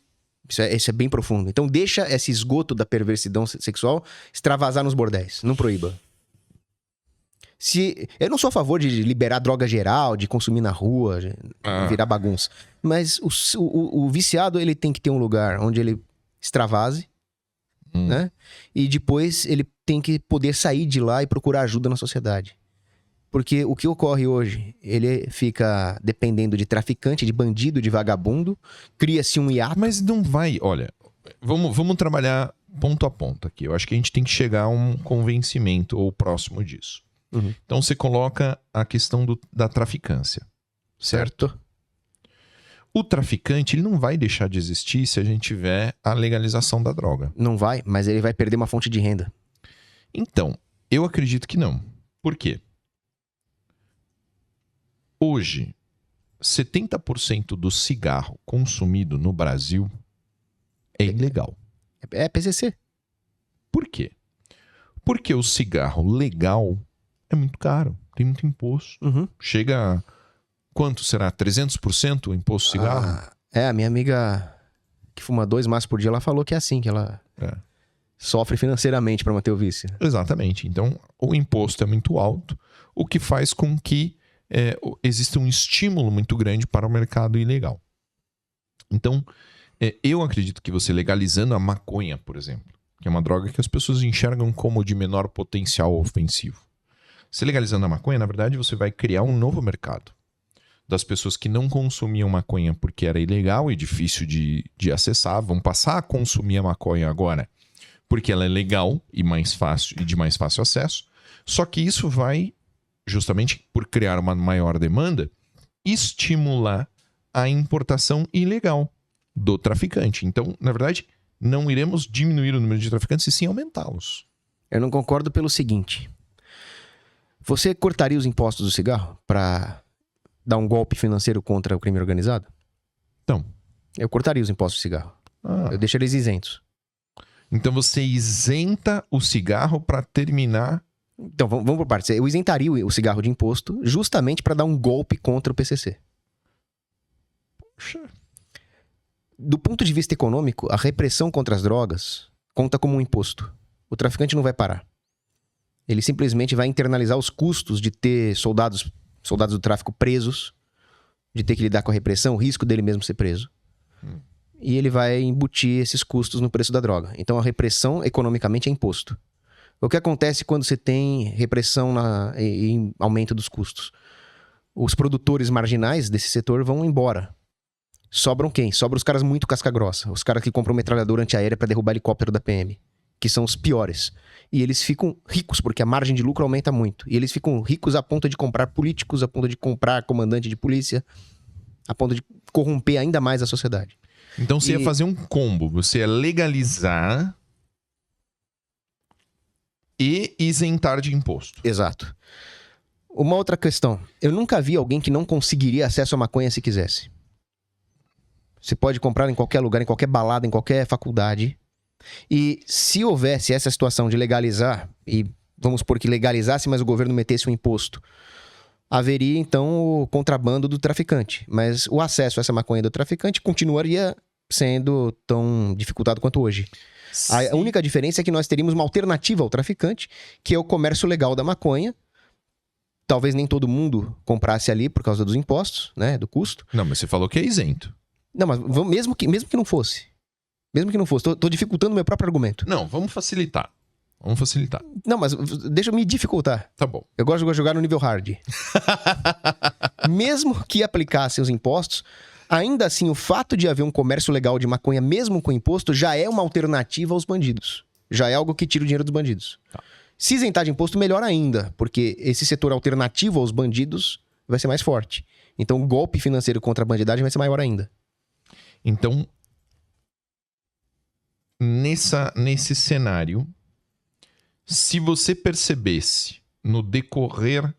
Isso é bem profundo. Então deixa esse esgoto da perversidão sexual extravasar nos bordéis. Não proíba. Eu não sou a favor de liberar droga geral, de consumir na rua, de virar bagunça. Mas o viciado, ele tem que ter um lugar onde ele extravase, né? E depois ele tem que poder sair de lá e procurar ajuda na sociedade. Porque o que ocorre hoje, ele fica dependendo de traficante, de bandido, de vagabundo, cria-se um hiato. Mas não vai, olha, vamos trabalhar ponto a ponto aqui. Eu acho que a gente tem que chegar a um convencimento ou próximo disso. Uhum. Então você coloca a questão da traficância, certo? O traficante, ele não vai deixar de existir se a gente tiver a legalização da droga. Não vai, mas ele vai perder uma fonte de renda. Então, eu acredito que não. Por quê? Hoje, 70% do cigarro consumido no Brasil é ilegal. É PCC. Por quê? Porque o cigarro legal é muito caro, tem muito imposto. Uhum. Chega a... Quanto será? 300% o imposto de cigarro? A minha amiga que fuma 2 maços por dia, ela falou que é assim, que ela sofre financeiramente para manter o vício. Exatamente. Então, o imposto é muito alto, o que faz com que exista um estímulo muito grande para o mercado ilegal. Então, eu acredito que você legalizando a maconha, por exemplo, que é uma droga que as pessoas enxergam como de menor potencial ofensivo. Se legalizando a maconha, na verdade, você vai criar um novo mercado. Das pessoas que não consumiam maconha porque era ilegal e difícil de acessar, vão passar a consumir a maconha agora porque ela é legal e mais fácil e de mais fácil acesso. Só que isso vai, justamente por criar uma maior demanda, estimular a importação ilegal do traficante. Então, na verdade, não iremos diminuir o número de traficantes e sim aumentá-los. Eu não concordo pelo seguinte. Você cortaria os impostos do cigarro para dar um golpe financeiro contra o crime organizado? Então. Eu cortaria os impostos do cigarro. Eu deixaria eles isentos. Então você isenta o cigarro para terminar... Então, vamos por partes. Eu isentaria o cigarro de imposto justamente para dar um golpe contra o PCC. Poxa. Do ponto de vista econômico, a repressão contra as drogas conta como um imposto. O traficante não vai parar. Ele simplesmente vai internalizar os custos de ter soldados do tráfico presos, de ter que lidar com a repressão, o risco dele mesmo ser preso. E ele vai embutir esses custos no preço da droga. Então a repressão economicamente é imposto. O que acontece quando você tem repressão e aumento dos custos? Os produtores marginais desse setor vão embora. Sobram quem? Sobram os caras muito casca-grossa. Os caras que compram metralhadora antiaérea para derrubar helicóptero da PM. Que são os piores. E eles ficam ricos, porque a margem de lucro aumenta muito. E eles ficam ricos a ponto de comprar políticos, a ponto de comprar comandante de polícia, a ponto de corromper ainda mais a sociedade. Então você ia fazer um combo. Você ia legalizar e isentar de imposto. Exato. Uma outra questão. Eu nunca vi alguém que não conseguiria acesso à maconha se quisesse. Você pode comprar em qualquer lugar, em qualquer balada, em qualquer faculdade. E se houvesse essa situação de legalizar, e vamos supor que legalizasse, mas o governo metesse um imposto, haveria então o contrabando do traficante. Mas o acesso a essa maconha do traficante continuaria sendo tão dificultado quanto hoje. Sim. A única diferença é que nós teríamos uma alternativa ao traficante, que é o comércio legal da maconha. Talvez nem todo mundo comprasse ali por causa dos impostos, né, do custo. Não, mas você falou que é isento. Não, mas mesmo que não fosse. Mesmo que não fosse. Tô dificultando o meu próprio argumento. Não, vamos facilitar. Vamos facilitar. Não, mas deixa eu me dificultar. Tá bom. Eu gosto de jogar no nível hard. Mesmo que aplicassem os impostos, ainda assim o fato de haver um comércio legal de maconha, mesmo com imposto, já é uma alternativa aos bandidos. Já é algo que tira o dinheiro dos bandidos. Tá. Se isentar de imposto, melhor ainda, porque esse setor alternativo aos bandidos vai ser mais forte. Então o golpe financeiro contra a bandidagem vai ser maior ainda. Então, nesse cenário, se você percebesse no decorrer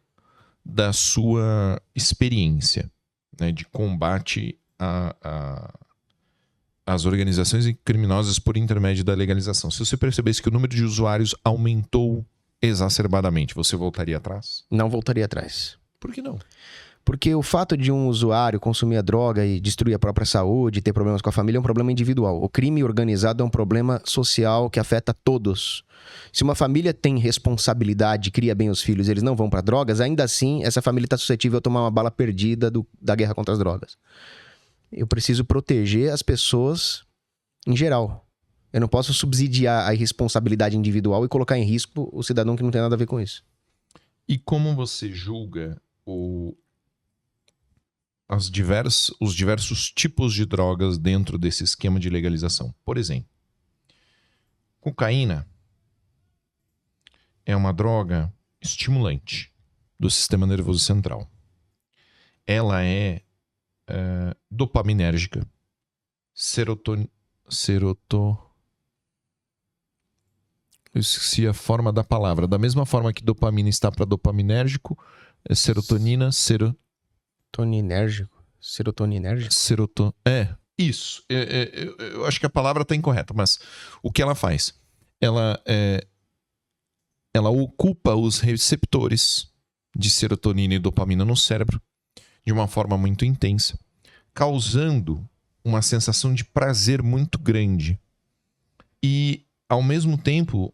da sua experiência, né, de combate às organizações criminosas por intermédio da legalização, se você percebesse que o número de usuários aumentou exacerbadamente, você voltaria atrás? Não voltaria atrás. Por que não? Porque o fato de um usuário consumir a droga e destruir a própria saúde, ter problemas com a família, é um problema individual. O crime organizado é um problema social que afeta todos. Se uma família tem responsabilidade, cria bem os filhos e eles não vão para drogas, ainda assim, essa família está suscetível a tomar uma bala perdida da guerra contra as drogas. Eu preciso proteger as pessoas em geral. Eu não posso subsidiar a irresponsabilidade individual e colocar em risco o cidadão que não tem nada a ver com isso. E como você julga os diversos tipos de drogas dentro desse esquema de legalização? Por exemplo, cocaína é uma droga estimulante do sistema nervoso central. Ela é dopaminérgica, eu esqueci a forma da palavra. Da mesma forma que dopamina está para dopaminérgico, é serotonina, Toninérgico? Serotoninérgico? Isso. Eu acho que a palavra está incorreta, mas o que ela faz? Ela ocupa os receptores de serotonina e dopamina no cérebro de uma forma muito intensa, causando uma sensação de prazer muito grande e, ao mesmo tempo,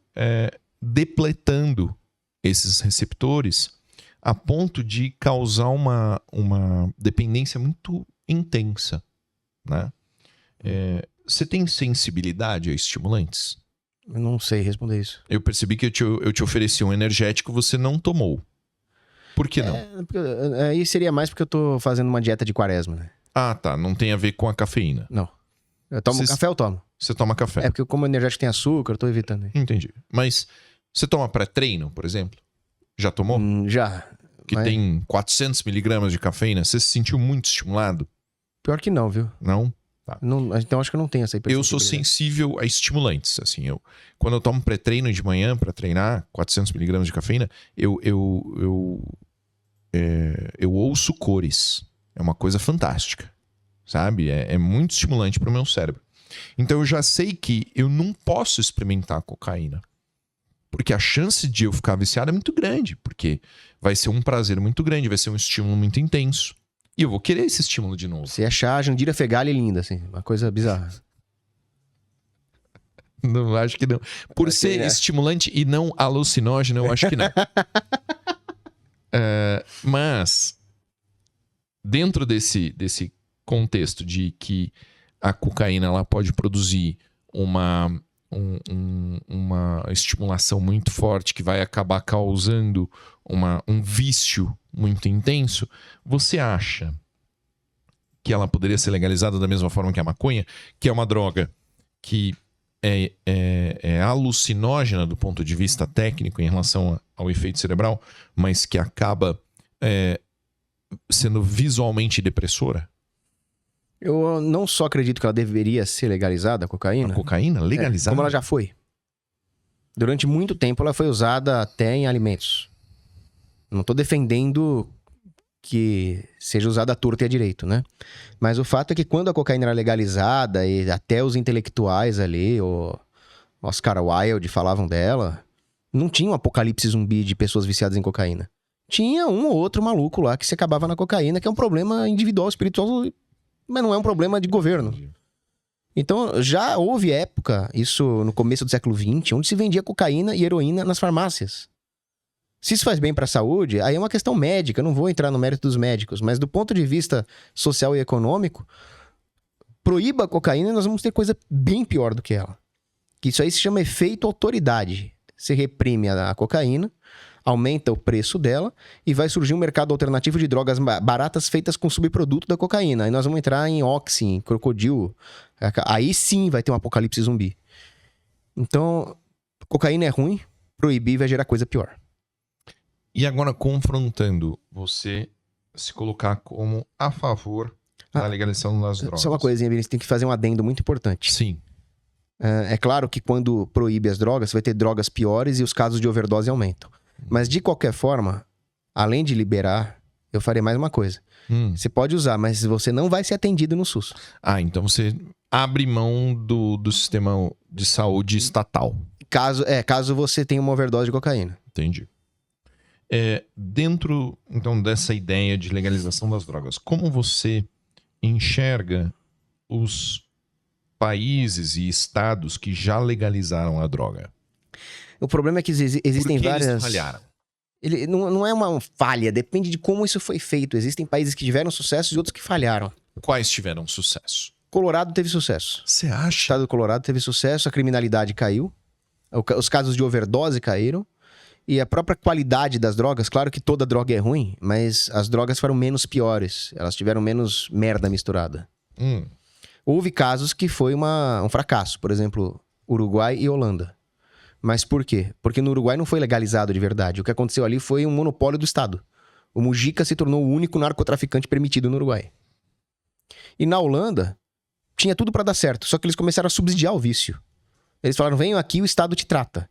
depletando esses receptores a ponto de causar uma dependência muito intensa, né? Você tem sensibilidade a estimulantes? Eu não sei responder isso. Eu percebi que eu te ofereci um energético, você não tomou. Por que não? Aí seria mais porque eu tô fazendo uma dieta de quaresma, né? Ah, tá. Não tem a ver com a cafeína. Não. Eu tomo café, eu tomo. Você toma café? É porque como o energético tem açúcar, eu tô evitando. Entendi. Mas você toma pré-treino, por exemplo? Já tomou? Já. Que mas... tem 400 miligramas de cafeína. Você se sentiu muito estimulado? Pior que não, viu? Não? Não, então acho que eu não tenho essa Eu sou sensível a estimulantes, assim, quando eu tomo pré-treino de manhã pra treinar, 400 miligramas de cafeína, eu ouço cores, é uma coisa fantástica, sabe? É muito estimulante pro meu cérebro. Então eu já sei que eu não posso experimentar cocaína, porque a chance de eu ficar viciado é muito grande, porque vai ser um prazer muito grande, vai ser um estímulo muito intenso. E eu vou querer esse estímulo de novo. Você achar a Jandira Fegali linda, assim. Uma coisa bizarra. Não, acho que não. Por ser estimulante e não alucinógeno, eu acho que não. Mas, dentro desse contexto de que a cocaína ela pode produzir uma estimulação muito forte que vai acabar causando um vício muito intenso, você acha que ela poderia ser legalizada da mesma forma que a maconha, que é uma droga que é alucinógena do ponto de vista técnico em relação ao efeito cerebral, mas que acaba sendo visualmente depressora? Eu não só acredito que ela deveria ser legalizada, a cocaína. A cocaína legalizada? Como ela já foi. Durante muito tempo ela foi usada até em alimentos. Não tô defendendo que seja usada à torta e à direito, né? Mas o fato é que quando a cocaína era legalizada, e até os intelectuais ali, o Oscar Wilde falavam dela, não tinha um apocalipse zumbi de pessoas viciadas em cocaína. Tinha um ou outro maluco lá que se acabava na cocaína, que é um problema individual, espiritual, mas não é um problema de governo. Então, já houve época, isso no começo do século XX, onde se vendia cocaína e heroína nas farmácias. Se isso faz bem para a saúde, aí é uma questão médica, eu não vou entrar no mérito dos médicos, mas do ponto de vista social e econômico, proíba a cocaína e nós vamos ter coisa bem pior do que ela. Que isso aí se chama efeito autoridade. Você reprime a cocaína, aumenta o preço dela e vai surgir um mercado alternativo de drogas baratas feitas com subproduto da cocaína. Aí nós vamos entrar em Oxy, em Crocodile. Aí sim vai ter um apocalipse zumbi. Então, cocaína é ruim, proibir vai gerar coisa pior. E agora, confrontando, você se colocar como a favor da legalização das drogas. Só uma coisinha, Vinícius, tem que fazer um adendo muito importante. Sim. É claro que quando proíbe as drogas, vai ter drogas piores e os casos de overdose aumentam. Mas, de qualquer forma, além de liberar, eu farei mais uma coisa. Você pode usar, mas você não vai ser atendido no SUS. Ah, então você abre mão do sistema de saúde estatal. Caso você tenha uma overdose de cocaína. Entendi. Dentro, então, dessa ideia de legalização das drogas, como você enxerga os países e estados que já legalizaram a droga? O problema é que existem Por que várias... eles falharam? Não é uma falha, depende de como isso foi feito. Existem países que tiveram sucesso e outros que falharam. Quais tiveram sucesso? Colorado teve sucesso. Você O acha? estado do Colorado teve sucesso, a criminalidade caiu, os casos de overdose caíram, e a própria qualidade das drogas, claro que toda droga é ruim, mas as drogas foram menos piores, elas tiveram menos merda misturada. Houve casos que foi um fracasso, por exemplo, Uruguai e Holanda. Mas por quê? Porque no Uruguai não foi legalizado de verdade. O que aconteceu ali foi um monopólio do Estado. O Mujica se tornou o único narcotraficante permitido no Uruguai. E na Holanda, tinha tudo pra dar certo, só que eles começaram a subsidiar o vício. Eles falaram, venham aqui, o Estado te trata.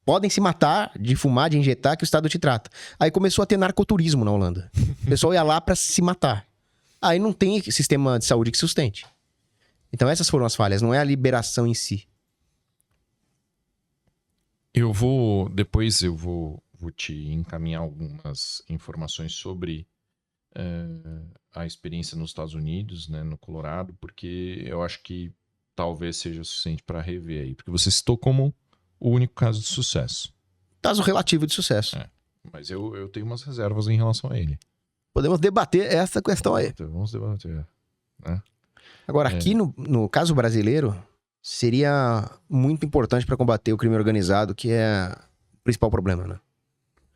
Podem se matar, de fumar, de injetar, que o Estado te trata. Aí começou a ter narcoturismo na Holanda. O pessoal ia lá pra se matar. Aí não tem sistema de saúde que sustente. Então essas foram as falhas, não é a liberação em si. Depois eu vou te encaminhar algumas informações sobre a experiência nos Estados Unidos, né, no Colorado, porque eu acho que talvez seja suficiente para rever aí. Porque você citou como o único caso de sucesso. Caso relativo de sucesso. Mas eu tenho umas reservas em relação a ele. Podemos debater essa questão aí. Vamos debater. Né? Agora, aqui no caso brasileiro, seria muito importante para combater o crime organizado, que é o principal problema, né?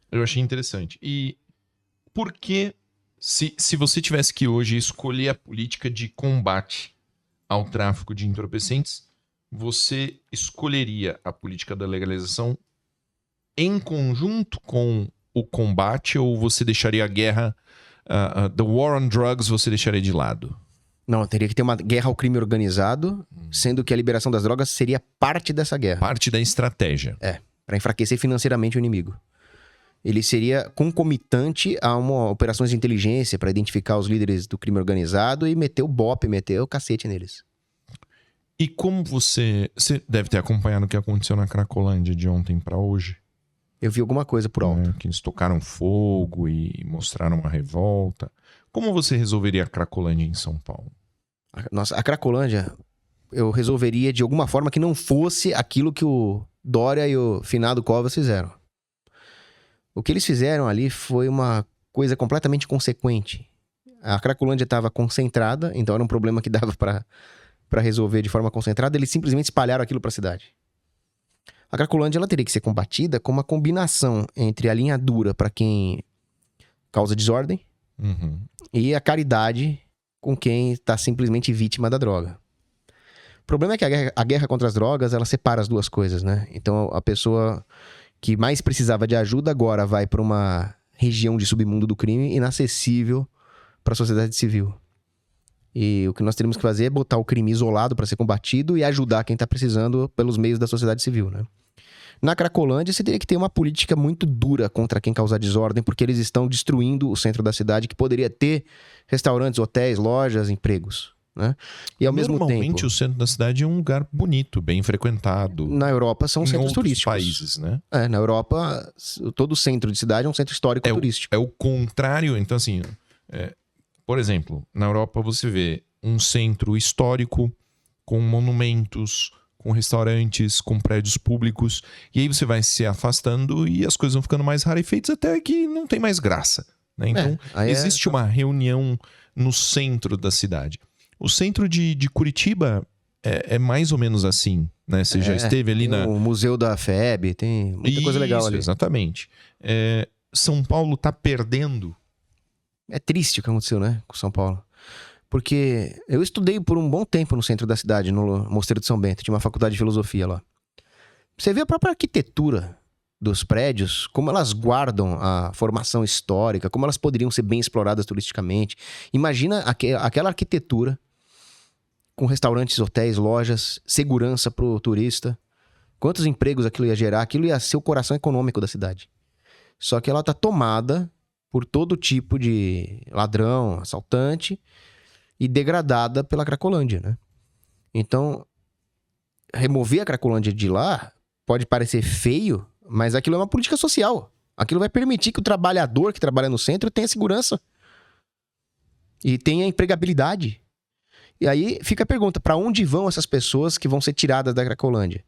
Eu achei interessante. E por que, se você tivesse que hoje escolher a política de combate ao tráfico de entorpecentes, você escolheria a política da legalização em conjunto com o combate, ou você deixaria a guerra, the war on drugs, você deixaria de lado? Não, teria que ter uma guerra ao crime organizado, sendo que a liberação das drogas seria parte dessa guerra. Parte da estratégia. Para enfraquecer financeiramente o inimigo. Ele seria concomitante a operações de inteligência para identificar os líderes do crime organizado e meter o bope, meter o cacete neles. E como você deve ter acompanhado o que aconteceu na Cracolândia de ontem para hoje? Eu vi alguma coisa por alto. Que eles tocaram fogo e mostraram uma revolta. Como você resolveria a Cracolândia em São Paulo? Nossa, a Cracolândia eu resolveria de alguma forma que não fosse aquilo que o Dória e o finado Covas fizeram. O que eles fizeram ali foi uma coisa completamente inconsequente. A Cracolândia estava concentrada, então era um problema que dava para resolver de forma concentrada. Eles simplesmente espalharam aquilo para a cidade. A Cracolândia ela teria que ser combatida com uma combinação entre a linha dura para quem causa desordem e a caridade com quem está simplesmente vítima da droga. O problema é que a guerra contra as drogas, ela separa as duas coisas, né? Então, a pessoa que mais precisava de ajuda agora vai para uma região de submundo do crime inacessível para a sociedade civil. E o que nós teríamos que fazer é botar o crime isolado para ser combatido e ajudar quem está precisando pelos meios da sociedade civil, né? Na Cracolândia, você teria que ter uma política muito dura contra quem causar desordem, porque eles estão destruindo o centro da cidade, que poderia ter restaurantes, hotéis, lojas, empregos, né? E ao mesmo tempo... Normalmente o centro da cidade é um lugar bonito, bem frequentado. Na Europa são centros outros turísticos. Países, né? Na Europa, todo centro de cidade é um centro histórico turístico. É o contrário. Então, assim, por exemplo, na Europa você vê um centro histórico com monumentos, com restaurantes, com prédios públicos, e aí você vai se afastando e as coisas vão ficando mais rarefeitas até que não tem mais graça, né? Então, existe uma reunião no centro da cidade. O centro de Curitiba é mais ou menos assim, né? Você já esteve ali o Museu da FEB, tem muita coisa legal ali. Exatamente. São Paulo tá perdendo. É triste o que aconteceu, né, com São Paulo. Porque eu estudei por um bom tempo no centro da cidade, no Mosteiro de São Bento. Tinha uma faculdade de filosofia lá. Você vê a própria arquitetura dos prédios, como elas guardam a formação histórica, como elas poderiam ser bem exploradas turisticamente. Imagina aquela arquitetura com restaurantes, hotéis, lojas, segurança pro turista. Quantos empregos aquilo ia gerar? Aquilo ia ser o coração econômico da cidade. Só que ela tá tomada por todo tipo de ladrão, assaltante, e degradada pela Cracolândia, né? Então, remover a Cracolândia de lá pode parecer feio, mas aquilo é uma política social. Aquilo vai permitir que o trabalhador que trabalha no centro tenha segurança e tenha empregabilidade. E aí fica a pergunta, para onde vão essas pessoas que vão ser tiradas da Cracolândia?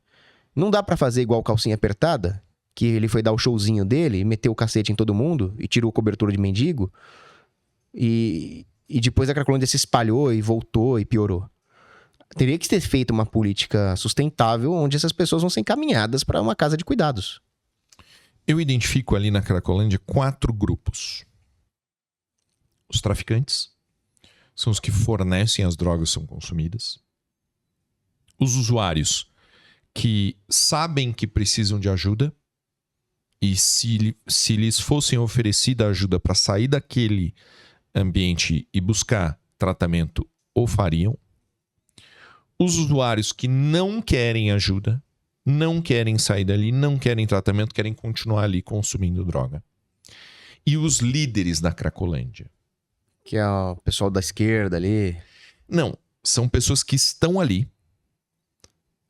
Não dá para fazer igual Calcinha Apertada, que ele foi dar o showzinho dele, meteu o cacete em todo mundo e tirou cobertura de mendigo, e depois a Cracolândia se espalhou e voltou e piorou. Teria que ter feito uma política sustentável onde essas pessoas vão ser encaminhadas para uma casa de cuidados. Eu identifico ali na Cracolândia 4 grupos. Os traficantes são os que fornecem as drogas que são consumidas. Os usuários que sabem que precisam de ajuda e se lhes fossem oferecida ajuda para sair daquele ambiente e buscar tratamento, o fariam. Os usuários que não querem ajuda, não querem sair dali, não querem tratamento, querem continuar ali consumindo droga. E os líderes da Cracolândia. Que é o pessoal da esquerda ali. Não, são pessoas que estão ali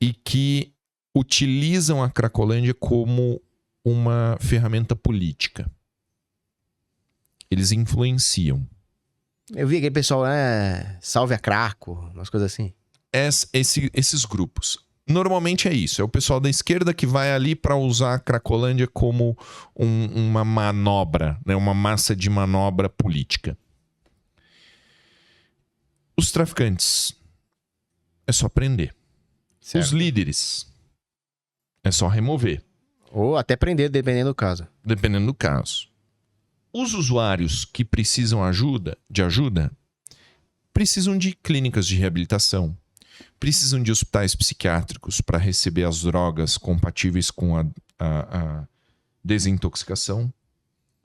e que utilizam a Cracolândia como uma ferramenta política. Eles influenciam. Eu vi aquele pessoal, salve a Craco, umas coisas assim. Esses grupos. Normalmente é isso. É o pessoal da esquerda que vai ali para usar a Cracolândia como uma manobra, né? Uma massa de manobra política. Os traficantes é só prender. Certo. Os líderes é só remover. Ou até prender, dependendo do caso. Dependendo do caso. os usuários que precisam de ajuda precisam de clínicas de reabilitação, precisam de hospitais psiquiátricos para receber as drogas compatíveis com a desintoxicação.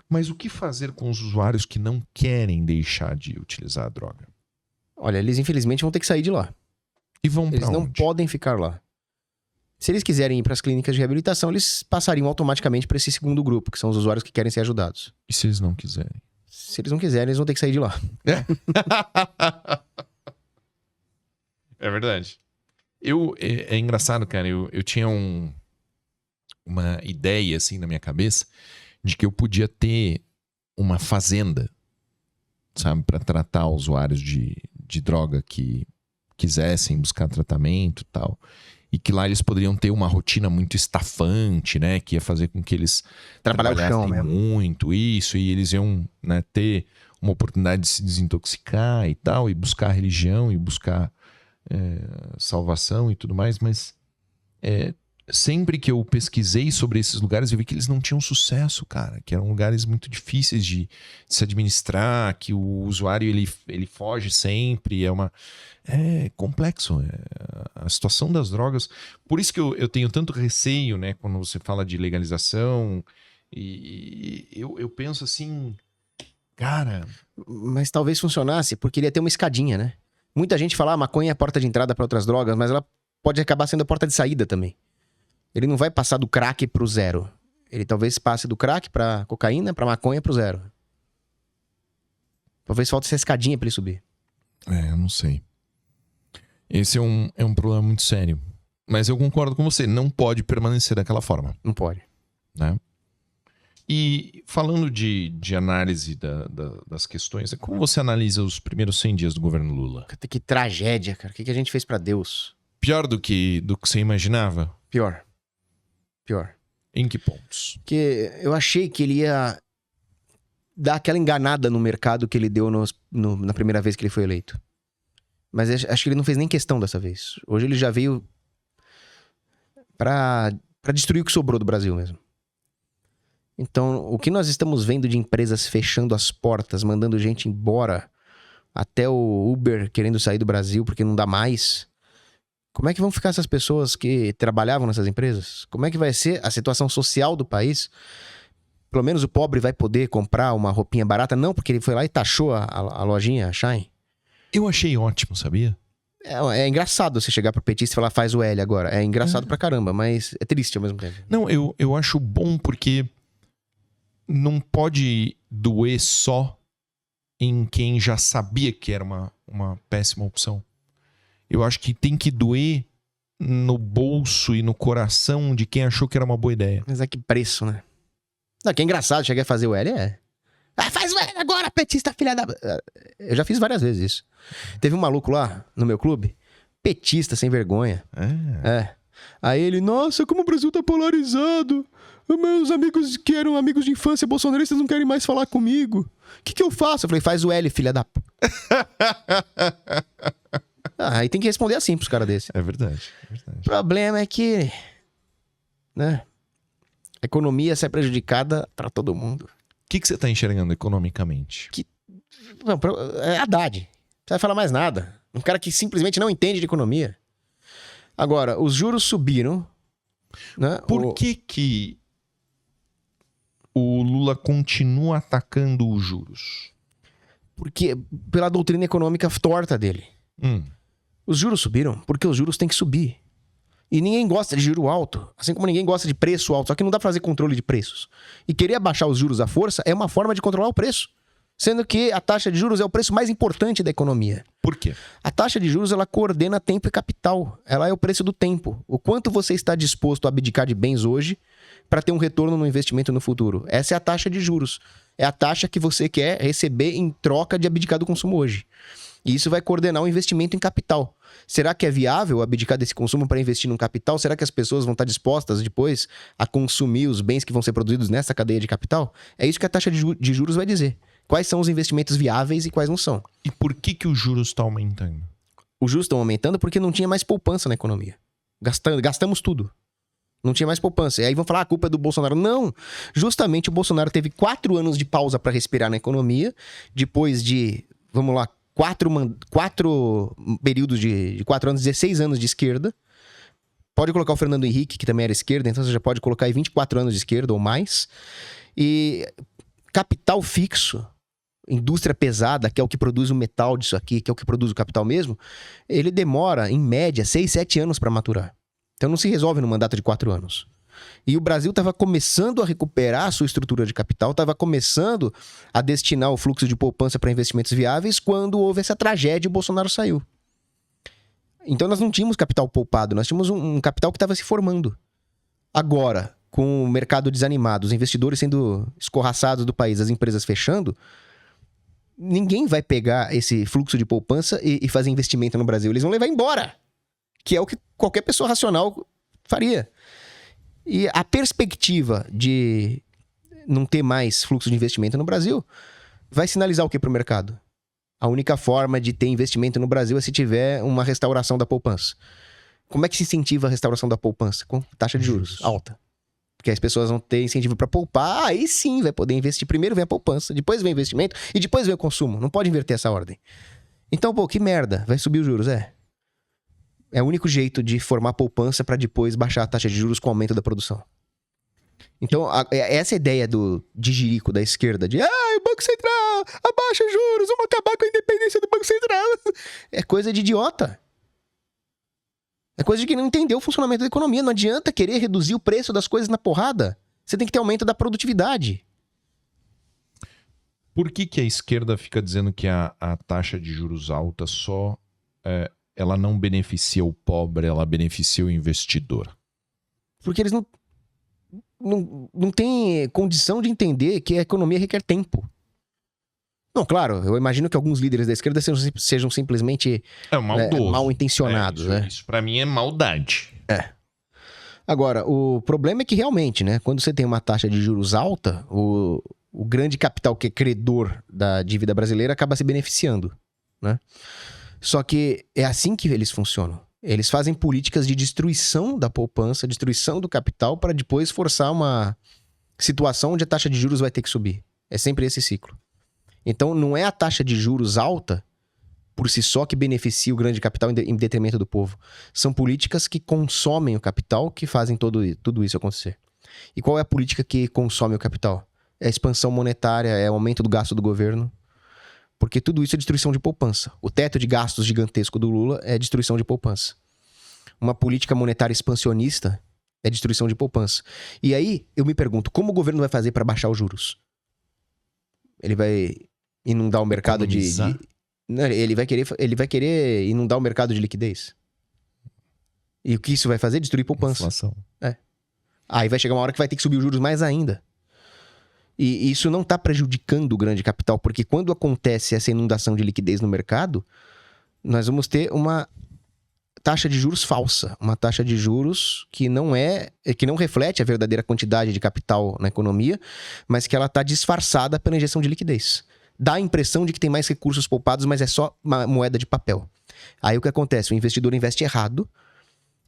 Mas o que fazer com os usuários que não querem deixar de utilizar a droga? Olha, eles infelizmente vão ter que sair de lá. E vão para Eles não onde? podem ficar lá. Se eles quiserem ir para as clínicas de reabilitação, eles passariam automaticamente para esse segundo grupo, que são os usuários que querem ser ajudados. E se eles não quiserem? Se eles não quiserem, eles vão ter que sair de lá. É verdade. É engraçado, cara. Eu tinha uma ideia, assim, na minha cabeça de que eu podia ter uma fazenda, sabe? Para tratar usuários de droga que quisessem buscar tratamento e tal. E que lá eles poderiam ter uma rotina muito estafante, né? Que ia fazer com que eles Trabalhar o chão trabalhassem mesmo. muito, isso. E eles iam, né, ter uma oportunidade de se desintoxicar e tal. E buscar religião e buscar salvação e tudo mais. Mas sempre que eu pesquisei sobre esses lugares, eu vi que eles não tinham sucesso, cara. Que eram lugares muito difíceis de se administrar, que o usuário ele foge sempre. É complexo. A situação das drogas. Por isso que eu tenho tanto receio, né? Quando você fala de legalização. E eu penso assim, cara. Mas talvez funcionasse porque ele ia ter uma escadinha, né? Muita gente fala, maconha é a porta de entrada para outras drogas, mas ela pode acabar sendo a porta de saída também. Ele não vai passar do crack pro zero. Ele talvez passe do crack pra cocaína, pra maconha pro zero. Talvez falte essa escadinha pra ele subir. Eu não sei. Esse é um problema muito sério. Mas eu concordo com você, não pode permanecer daquela forma. Não pode. Né? E falando de análise das questões, como você analisa os primeiros 100 dias do governo Lula? Que tragédia, cara. O que a gente fez pra Deus? Pior do que você imaginava? Pior. Em que pontos? Porque eu achei que ele ia dar aquela enganada no mercado que ele deu na primeira vez que ele foi eleito. Mas acho que ele não fez nem questão dessa vez. Hoje ele já veio pra destruir o que sobrou do Brasil mesmo. Então, o que nós estamos vendo de empresas fechando as portas, mandando gente embora, até o Uber querendo sair do Brasil porque não dá mais. Como é que vão ficar essas pessoas que trabalhavam nessas empresas? Como é que vai ser a situação social do país? Pelo menos o pobre vai poder comprar uma roupinha barata? Não, porque ele foi lá e taxou a lojinha, a Shine. Eu achei ótimo, sabia? É engraçado você chegar pro petista e falar faz o L agora. É engraçado pra caramba, mas é triste ao mesmo tempo. Não, eu acho bom porque não pode doer só em quem já sabia que era uma péssima opção. Eu acho que tem que doer no bolso e no coração de quem achou que era uma boa ideia. Mas é que preço, né? Não, que é engraçado chegar a fazer o L, faz o L agora, petista, filha da... Eu já fiz várias vezes isso. Teve um maluco lá, no meu clube, petista, sem vergonha. Aí ele, nossa, como o Brasil tá polarizado. Meus amigos que eram amigos de infância bolsonaristas não querem mais falar comigo. O que eu faço? Eu falei, faz o L, filha da... Aí tem que responder assim pros caras desses. É verdade. O problema é que, né, a economia sai prejudicada pra todo mundo. O que você tá enxergando economicamente? Não, é Haddad. Não vai falar mais nada. Um cara que simplesmente não entende de economia. Agora, os juros subiram. Né? Por que o Lula continua atacando os juros? Porque pela doutrina econômica torta dele. Os juros subiram porque os juros têm que subir. E ninguém gosta de juro alto, assim como ninguém gosta de preço alto. Só que não dá pra fazer controle de preços. E querer abaixar os juros à força é uma forma de controlar o preço. Sendo que a taxa de juros é o preço mais importante da economia. Por quê? A taxa de juros, ela coordena tempo e capital. Ela é o preço do tempo. O quanto você está disposto a abdicar de bens hoje para ter um retorno no investimento no futuro. Essa é a taxa de juros. É a taxa que você quer receber em troca de abdicar do consumo hoje. E isso vai coordenar o investimento em capital. Será que é viável abdicar desse consumo para investir num capital? Será que as pessoas vão estar dispostas depois a consumir os bens que vão ser produzidos nessa cadeia de capital? É isso que a taxa de juros vai dizer. Quais são os investimentos viáveis e quais não são. E por que os juros estão aumentando? Os juros estão aumentando porque não tinha mais poupança na economia. Gastamos tudo. Não tinha mais poupança. E aí vão falar, a culpa é do Bolsonaro. Não! Justamente o Bolsonaro teve 4 anos de pausa para respirar na economia, depois de, vamos lá, 4 períodos de 4 anos, 16 anos de esquerda. Pode colocar o Fernando Henrique, que também era esquerda, então você já pode colocar aí 24 anos de esquerda ou mais. E capital fixo, indústria pesada, que é o que produz o metal disso aqui, que é o que produz o capital mesmo, ele demora, em média, 6, 7 anos para maturar. Então não se resolve no mandato de 4 anos. E o Brasil estava começando a recuperar a sua estrutura de capital, estava começando a destinar o fluxo de poupança para investimentos viáveis quando houve essa tragédia e o Bolsonaro saiu. Então nós não tínhamos capital poupado, nós tínhamos um capital que estava se formando. Agora, com o mercado desanimado, os investidores sendo escorraçados do país, as empresas fechando, ninguém vai pegar esse fluxo de poupança e fazer investimento no Brasil. Eles vão levar embora, que é o que qualquer pessoa racional faria. E a perspectiva de não ter mais fluxo de investimento no Brasil vai sinalizar o que para o mercado? A única forma de ter investimento no Brasil é se tiver uma restauração da poupança. Como é que se incentiva a restauração da poupança? Com taxa de juros alta. Porque as pessoas vão ter incentivo para poupar, aí sim vai poder investir. Primeiro vem a poupança, depois vem o investimento e depois vem o consumo. Não pode inverter essa ordem. Então, pô, que merda. Vai subir os juros, É o único jeito de formar poupança para depois baixar a taxa de juros com o aumento da produção. Então, essa ideia de jirico da esquerda, de o Banco Central abaixa juros, vamos acabar com a independência do Banco Central. É coisa de idiota. É coisa de quem não entendeu o funcionamento da economia. Não adianta querer reduzir o preço das coisas na porrada. Você tem que ter aumento da produtividade. Por que a esquerda fica dizendo que a taxa de juros alta só... ela não beneficia o pobre, ela beneficia o investidor? Porque eles não têm condição de entender que a economia requer tempo. Não, claro, eu imagino que alguns líderes da esquerda sejam simplesmente mal intencionados. Isso pra mim é maldade. Agora, o problema é que realmente, quando você tem uma taxa de juros alta, o grande capital que é credor da dívida brasileira acaba se beneficiando, Só que é assim que eles funcionam. Eles fazem políticas de destruição da poupança, destruição do capital, para depois forçar uma situação onde a taxa de juros vai ter que subir. É sempre esse ciclo. Então, não é a taxa de juros alta, por si só, que beneficia o grande capital em detrimento do povo. São políticas que consomem o capital que fazem tudo isso acontecer. E qual é a política que consome o capital? É a expansão monetária, é o aumento do gasto do governo. Porque tudo isso é destruição de poupança. O teto de gastos gigantesco do Lula é destruição de poupança. Uma política monetária expansionista é destruição de poupança. E aí, eu me pergunto, como o governo vai fazer para baixar os juros? Ele vai inundar o mercado ele vai querer inundar o mercado de liquidez. E o que isso vai fazer? Destruir poupança. Inflação. Aí vai chegar uma hora que vai ter que subir os juros mais ainda. E isso não está prejudicando o grande capital, porque quando acontece essa inundação de liquidez no mercado, nós vamos ter uma taxa de juros falsa, uma taxa de juros que não reflete a verdadeira quantidade de capital na economia, mas que ela está disfarçada pela injeção de liquidez. Dá a impressão de que tem mais recursos poupados, mas é só uma moeda de papel. Aí o que acontece? O investidor investe errado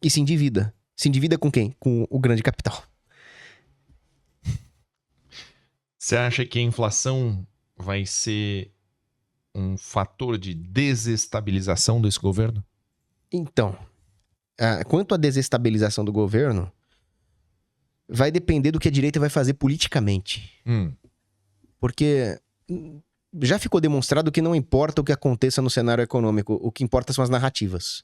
e se endivida. Se endivida com quem? Com o grande capital. Você acha que a inflação vai ser um fator de desestabilização desse governo? Então, quanto à desestabilização do governo, vai depender do que a direita vai fazer politicamente. Porque já ficou demonstrado que não importa o que aconteça no cenário econômico, o que importa são as narrativas.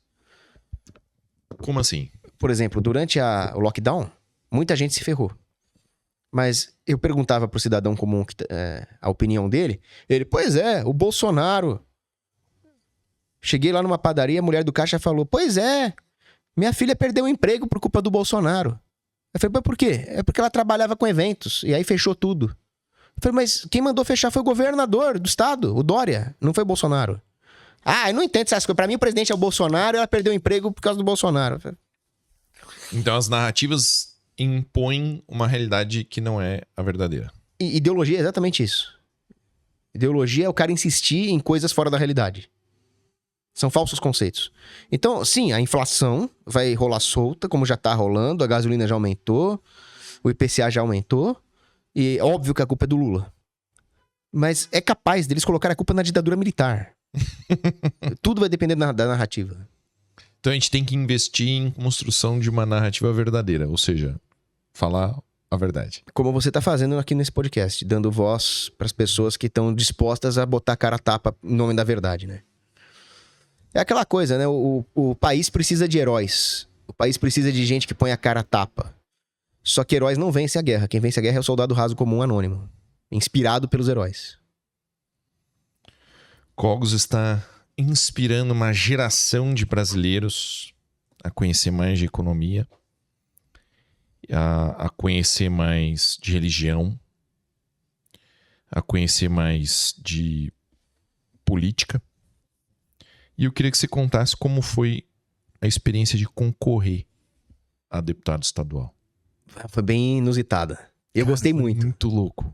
Como assim? Por exemplo, durante o lockdown, muita gente se ferrou. Mas eu perguntava pro cidadão comum a opinião dele. Ele, pois é, o Bolsonaro. Cheguei lá numa padaria, a mulher do caixa falou, pois é, minha filha perdeu o emprego por culpa do Bolsonaro. Eu falei, mas por quê? É porque ela trabalhava com eventos, e aí fechou tudo. Eu falei, mas quem mandou fechar foi o governador do estado, o Dória, não foi o Bolsonaro. Eu não entendo essas coisas. Pra mim o presidente é o Bolsonaro e ela perdeu o emprego por causa do Bolsonaro. Então as narrativas impõem uma realidade que não é a verdadeira. E ideologia é exatamente isso. Ideologia é o cara insistir em coisas fora da realidade. São falsos conceitos. Então, sim, a inflação vai rolar solta, como já tá rolando, a gasolina já aumentou, o IPCA já aumentou, e é óbvio que a culpa é do Lula. Mas é capaz deles colocar a culpa na ditadura militar. Tudo vai depender da narrativa. Então a gente tem que investir em construção de uma narrativa verdadeira, ou seja, falar a verdade. Como você tá fazendo aqui nesse podcast, dando voz para as pessoas que estão dispostas a botar a cara a tapa em nome da verdade, né? É aquela coisa, né? O país precisa de heróis. O país precisa de gente que põe a cara a tapa. Só que heróis não vencem a guerra. Quem vence a guerra é o soldado raso comum anônimo. Inspirado pelos heróis. Cogos está inspirando uma geração de brasileiros a conhecer mais de economia, a conhecer mais de religião, a conhecer mais de política. E eu queria que você contasse como foi a experiência de concorrer a deputado estadual. Foi bem inusitada. Eu gostei Foi muito. Muito louco.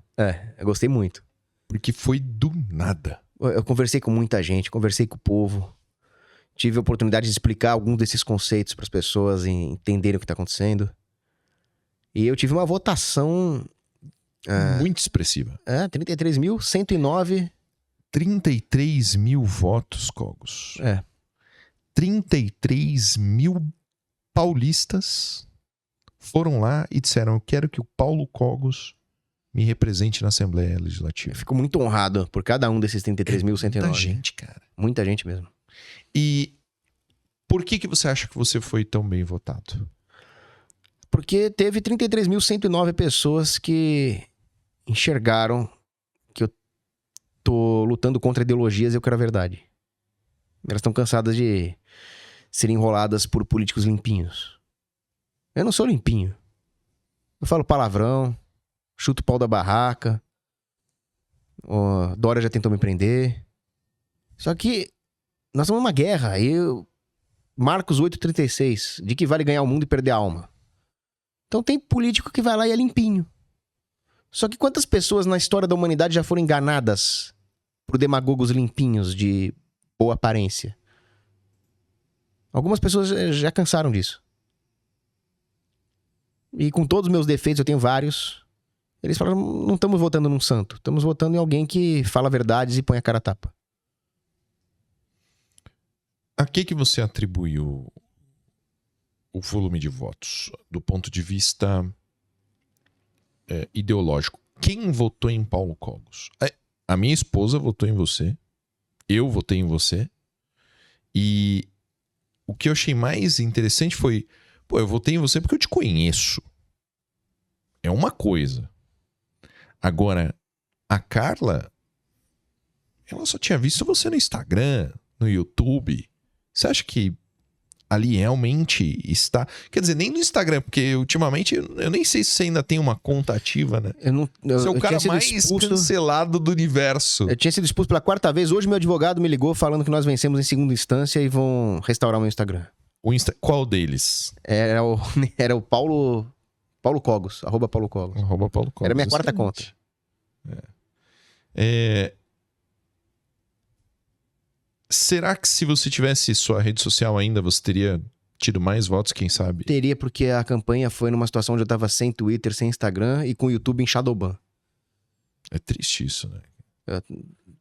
Eu gostei muito. Porque foi do nada. Eu conversei com muita gente, conversei com o povo. Tive a oportunidade de explicar alguns desses conceitos para as pessoas entenderem o que está acontecendo. E eu tive uma votação... Muito expressiva. 33.109... 33 mil votos, Cogos. 33 mil paulistas foram lá e disseram: eu quero que o Paulo Cogos me represente na Assembleia Eu Legislativa. fico muito honrado por cada um desses 33.109. Muita gente, cara. Muita gente mesmo. E por que você acha que você foi tão bem votado? Porque teve 33.109 pessoas que enxergaram que eu tô lutando contra ideologias e eu quero a verdade. Elas estão cansadas de serem enroladas por políticos limpinhos. Eu não sou limpinho. Eu falo palavrão, chuto o pau da barraca. Dória já tentou me prender. Só que nós estamos numa guerra. Marcos 8,36. De que vale ganhar o mundo e perder a alma? Então tem político que vai lá e é limpinho. Só que quantas pessoas na história da humanidade já foram enganadas por demagogos limpinhos de boa aparência? Algumas pessoas já cansaram disso. E com todos os meus defeitos, eu tenho vários. Eles falaram: não estamos votando num santo. Estamos votando em alguém que fala verdades e põe a cara a tapa. A que você atribui o volume de votos do ponto de vista ideológico? Quem votou em Paulo Cogos? A minha esposa votou em você. Eu votei em você. E o que eu achei mais interessante foi: pô, eu votei em você porque eu te conheço. É uma coisa. Agora, a Carla, ela só tinha visto você no Instagram, no YouTube. Você acha que ali realmente está... Quer dizer, nem no Instagram, porque ultimamente eu nem sei se você ainda tem uma conta ativa, né? Você é o cara mais cancelado do universo. Eu tinha sido expulso pela 4ª vez. Hoje meu advogado me ligou falando que nós vencemos em segunda instância e vão restaurar o meu Instagram. Qual deles? Era o Paulo Cogos, @Paulo Cogos. @Paulo Cogos. Era a minha 4ª excelente. conta. Será que se você tivesse sua rede social ainda, você teria tido mais votos, quem sabe? Teria, porque a campanha foi numa situação onde eu tava sem Twitter, sem Instagram e com o YouTube em Shadowban. É triste isso, né?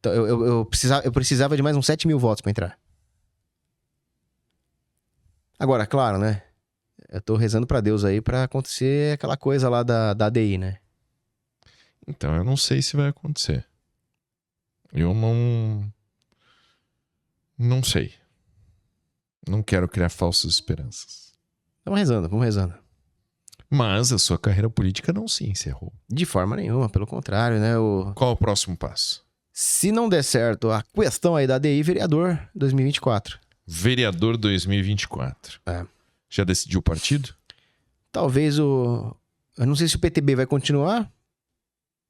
Eu precisava de mais uns 7 mil votos pra entrar. Agora, claro, né? Eu tô rezando pra Deus aí pra acontecer aquela coisa lá da ADI, né? Então, eu não sei se vai acontecer. Eu não sei. Não quero criar falsas esperanças. Vamos rezando. Mas a sua carreira política não se encerrou. De forma nenhuma, pelo contrário, né? Qual é o próximo passo? Se não der certo a questão aí da ADI, vereador 2024. Vereador 2024. Já decidiu o partido? Talvez eu não sei se o PTB vai continuar,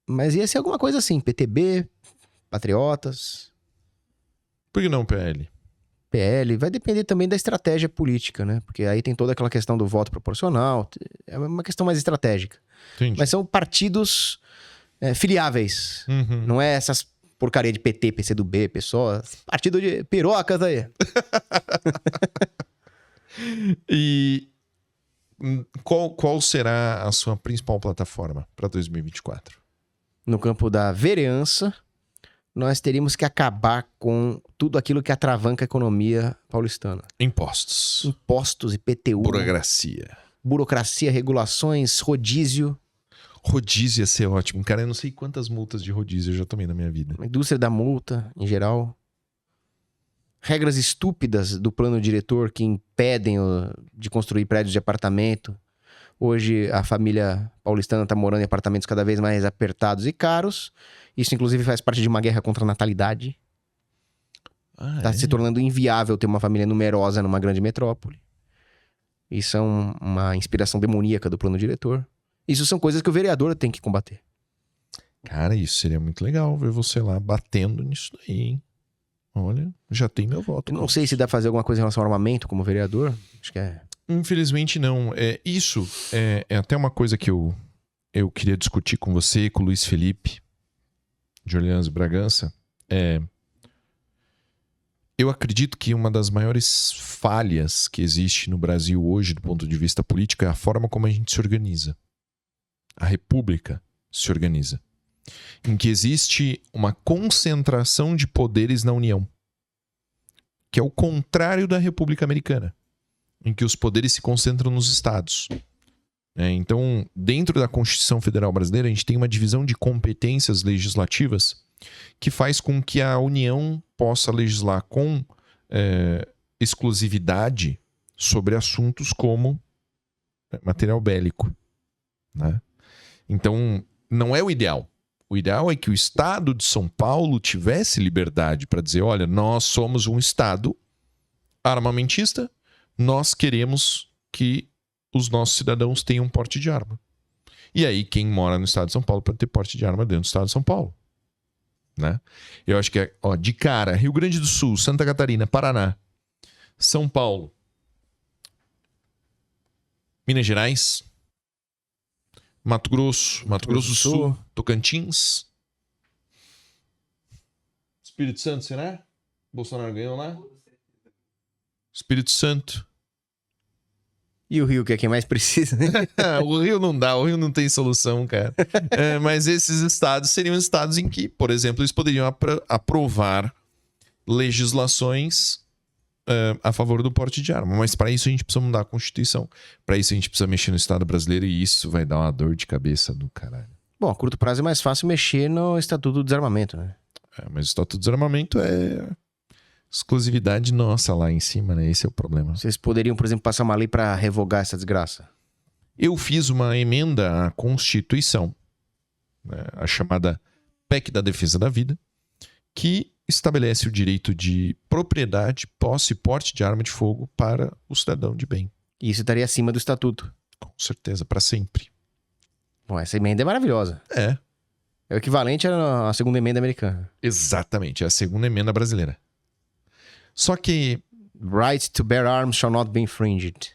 mas ia ser alguma coisa assim. PTB, Patriotas... Por que não PL? PL, vai depender também da estratégia política, né? Porque aí tem toda aquela questão do voto proporcional, é uma questão mais estratégica. Entendi. Mas são partidos filiáveis, Uhum. não é essas porcaria de PT, PCdoB, PSOL, partido de pirocas aí. E qual será a sua principal plataforma para 2024? No campo da vereança, nós teríamos que acabar com tudo aquilo que atravanca a economia paulistana. Impostos. Impostos, IPTU, Burocracia, regulações, rodízio. Rodízio ia ser ótimo. Cara, eu não sei quantas multas de rodízio eu já tomei na minha vida. A indústria da multa, em geral. Regras estúpidas do plano diretor que impedem de construir prédios de apartamento. Hoje, a família paulistana está morando em apartamentos cada vez mais apertados e caros. Isso, inclusive, faz parte de uma guerra contra a natalidade. Está se tornando inviável ter uma família numerosa numa grande metrópole. Isso é uma inspiração demoníaca do plano diretor. Isso são coisas que o vereador tem que combater. Cara, isso seria muito legal ver você lá batendo nisso daí, hein? Olha, já tem meu voto. Eu não sei se dá pra fazer alguma coisa em relação ao armamento como vereador. Acho que é... Infelizmente não. Isso é até uma coisa que eu queria discutir com você, com o Luiz Felipe de Orleans e Bragança. Eu acredito que uma das maiores falhas que existe no Brasil hoje, do ponto de vista político, é a forma como a gente se organiza. A República se organiza. Em que existe uma concentração de poderes na União. Que é o contrário da República Americana. Em que os poderes se concentram nos estados. Então, dentro da Constituição Federal Brasileira, a gente tem uma divisão de competências legislativas que faz com que a União possa legislar com exclusividade sobre assuntos como material bélico. Né? Então, não é o ideal. O ideal é que o Estado de São Paulo tivesse liberdade para dizer, olha, nós somos um Estado armamentista, nós queremos que os nossos cidadãos tenham porte de arma. E aí, quem mora no Estado de São Paulo pode ter porte de arma dentro do Estado de São Paulo. Né? Eu acho que de cara, Rio Grande do Sul, Santa Catarina, Paraná, São Paulo, Minas Gerais, Mato Grosso do Sul, Tocantins, Espírito Santo, será? Bolsonaro ganhou lá? Espírito Santo. E o Rio, que é quem mais precisa, né? O Rio não dá, o Rio não tem solução, cara. Mas esses estados seriam estados em que, por exemplo, eles poderiam aprovar legislações a favor do porte de arma. Mas para isso a gente precisa mudar a Constituição. Para isso a gente precisa mexer no Estado brasileiro e isso vai dar uma dor de cabeça do caralho. Bom, a curto prazo é mais fácil mexer no Estatuto do Desarmamento, né? Mas o Estatuto do Desarmamento é exclusividade nossa lá em cima, né? Esse é o problema. Vocês poderiam, por exemplo, passar uma lei para revogar essa desgraça? Eu fiz uma emenda à Constituição, né? A chamada PEC da Defesa da Vida, que estabelece o direito de propriedade, posse e porte de arma de fogo para o cidadão de bem. E isso estaria acima do Estatuto? Com certeza, para sempre. Bom, essa emenda é maravilhosa. É o equivalente à segunda emenda americana. Exatamente, é a segunda emenda brasileira. Só que... Right to bear arms shall not be infringed.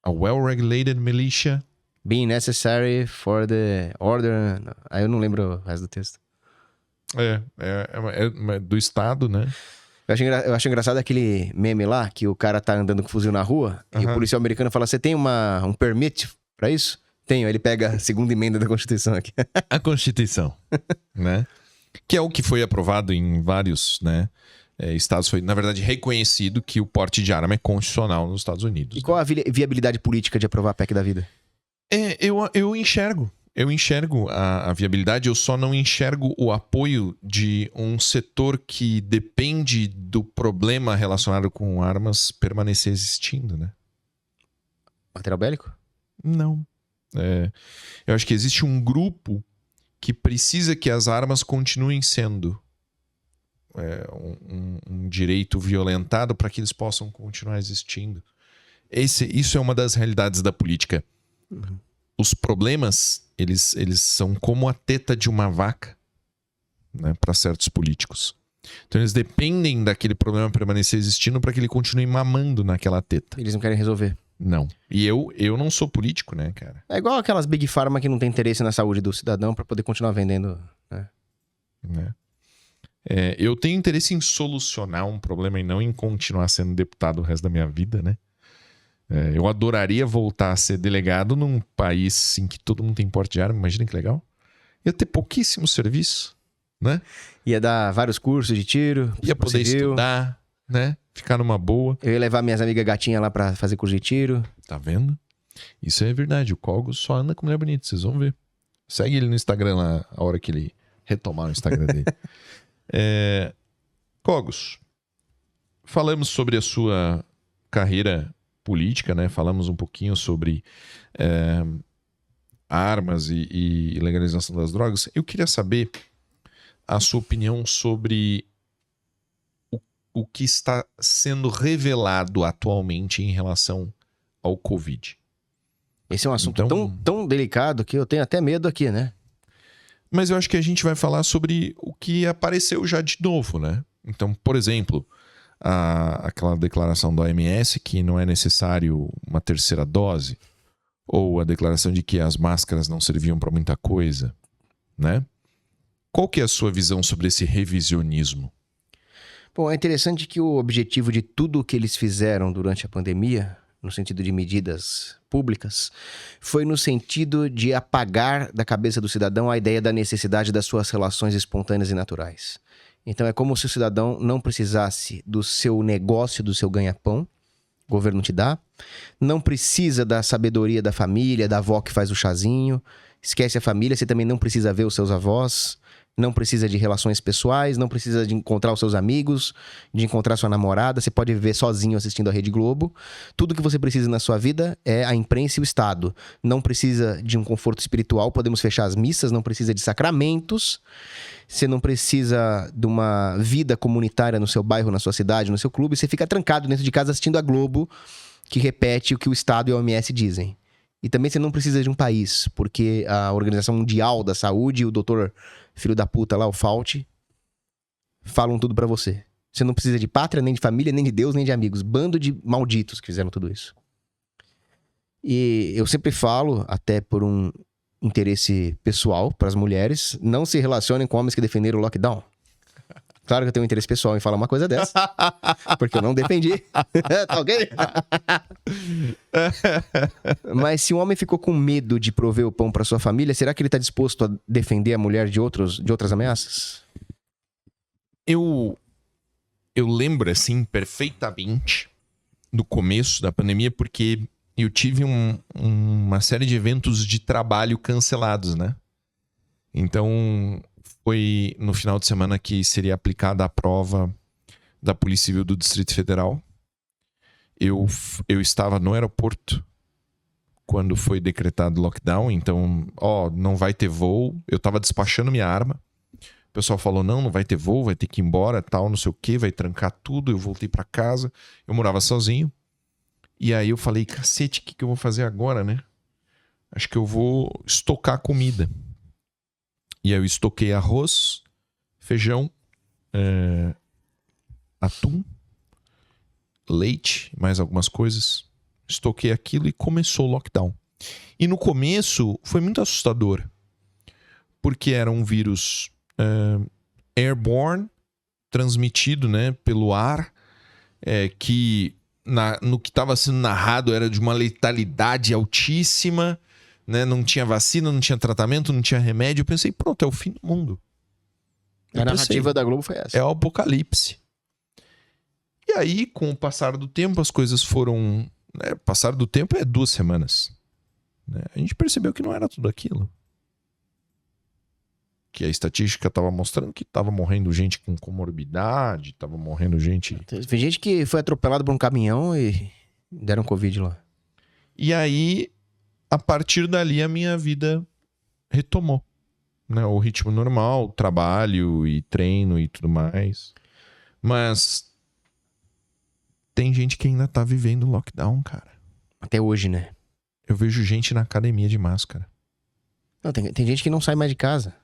A well-regulated militia... Being necessary for the order... Aí eu não lembro o resto do texto. É do Estado, né? Eu acho engraçado aquele meme lá, que o cara tá andando com fuzil na rua, e o policial americano fala, você tem um permit pra isso? Tenho. Aí ele pega a segunda emenda da Constituição aqui. A Constituição, né? Que é o que foi aprovado em vários, né, estados. Foi, na verdade, reconhecido que o porte de arma é constitucional nos Estados Unidos. E qual a viabilidade política de aprovar a PEC da vida? Eu enxergo. Eu enxergo a viabilidade, eu só não enxergo o apoio de um setor que depende do problema relacionado com armas permanecer existindo, né? Material bélico? Não. Eu acho que existe um grupo que precisa que as armas continuem sendo um direito violentado para que eles possam continuar existindo. Isso é uma das realidades da política. Uhum. Os problemas, eles são como a teta de uma vaca, né, para certos políticos. Então eles dependem daquele problema permanecer existindo para que ele continue mamando naquela teta. Eles não querem resolver. Não. E eu não sou político, né, cara? É igual aquelas Big Pharma que não tem interesse na saúde do cidadão para poder continuar vendendo, né? Eu tenho interesse em solucionar um problema e não em continuar sendo deputado o resto da minha vida, né? Eu adoraria voltar a ser delegado num país em que todo mundo tem porte de arma. Imagina que legal. Ia ter pouquíssimo serviço, né? Ia dar vários cursos de tiro. Ia poder estudar, né? Ficar numa boa. Eu ia levar minhas amigas gatinhas lá pra fazer curso de tiro. Tá vendo? Isso é verdade. O Cogos só anda com mulher bonita, vocês vão ver. Segue ele no Instagram lá, a hora que ele retomar o Instagram dele. Cogos, falamos sobre a sua carreira política, né? Falamos um pouquinho sobre armas e legalização das drogas. Eu queria saber a sua opinião sobre o que está sendo revelado atualmente em relação ao Covid. Esse é um assunto Então, tão delicado que eu tenho até medo aqui, né? Mas eu acho que a gente vai falar sobre o que apareceu já de novo, né? Então, por exemplo, aquela declaração da OMS que não é necessário uma terceira dose, ou a declaração de que as máscaras não serviam para muita coisa, né? Qual que é a sua visão sobre esse revisionismo? Bom, é interessante que o objetivo de tudo o que eles fizeram durante a pandemia, no sentido de medidas públicas, foi no sentido de apagar da cabeça do cidadão a ideia da necessidade das suas relações espontâneas e naturais. Então é como se o cidadão não precisasse do seu negócio, do seu ganha-pão, o governo te dá, não precisa da sabedoria da família, da avó que faz o chazinho, esquece a família, você também não precisa ver os seus avós, não precisa de relações pessoais, não precisa de encontrar os seus amigos, de encontrar sua namorada, você pode viver sozinho assistindo a Rede Globo. Tudo que você precisa na sua vida é a imprensa e o Estado. Não precisa de um conforto espiritual, podemos fechar as missas, não precisa de sacramentos, você não precisa de uma vida comunitária no seu bairro, na sua cidade, no seu clube, você fica trancado dentro de casa assistindo a Globo, que repete o que o Estado e a OMS dizem. E também você não precisa de um país, porque a Organização Mundial da Saúde e o doutor filho da puta lá, o Fauci, falam tudo pra você. Você não precisa de pátria, nem de família, nem de Deus, nem de amigos. Bando de malditos que fizeram tudo isso. E eu sempre falo, até por um interesse pessoal para as mulheres, não se relacionem com homens que defenderam o lockdown. Claro que eu tenho um interesse pessoal em falar uma coisa dessa, porque eu não defendi. Tá ok? Mas se um homem ficou com medo de prover o pão para sua família, será que ele está disposto a defender a mulher de outras ameaças? Eu lembro, assim, perfeitamente do começo da pandemia, porque eu tive uma série de eventos de trabalho cancelados, né? Então, foi no final de semana que seria aplicada a prova da Polícia Civil do Distrito Federal. Eu estava no aeroporto quando foi decretado lockdown, então, não vai ter voo. Eu estava despachando minha arma. O pessoal falou, não vai ter voo, vai ter que ir embora, tal, não sei o quê, vai trancar tudo. Eu voltei para casa, eu morava sozinho. E aí eu falei, cacete, o que eu vou fazer agora, né? Acho que eu vou estocar comida. E aí eu estoquei arroz, feijão, atum, leite, mais algumas coisas. Estoquei aquilo e começou o lockdown. E no começo foi muito assustador. Porque era um vírus airborne, transmitido, né, pelo ar, que no que estava sendo narrado era de uma letalidade altíssima, né? Não tinha vacina, não tinha tratamento, não tinha remédio. Eu pensei, pronto, é o fim do mundo. A narrativa da Globo foi essa. É o apocalipse. E aí, com o passar do tempo, as coisas foram... passar do tempo é 2 semanas. Né? A gente percebeu que não era tudo aquilo. Que a estatística estava mostrando que estava morrendo gente com comorbidade, estava morrendo gente... Tem gente que foi atropelado por um caminhão e deram Covid lá. E aí, a partir dali, a minha vida retomou. Né? O ritmo normal, trabalho e treino e tudo mais. Mas tem gente que ainda tá vivendo lockdown, cara. Até hoje, né? Eu vejo gente na academia de máscara. Não, tem gente que não sai mais de casa.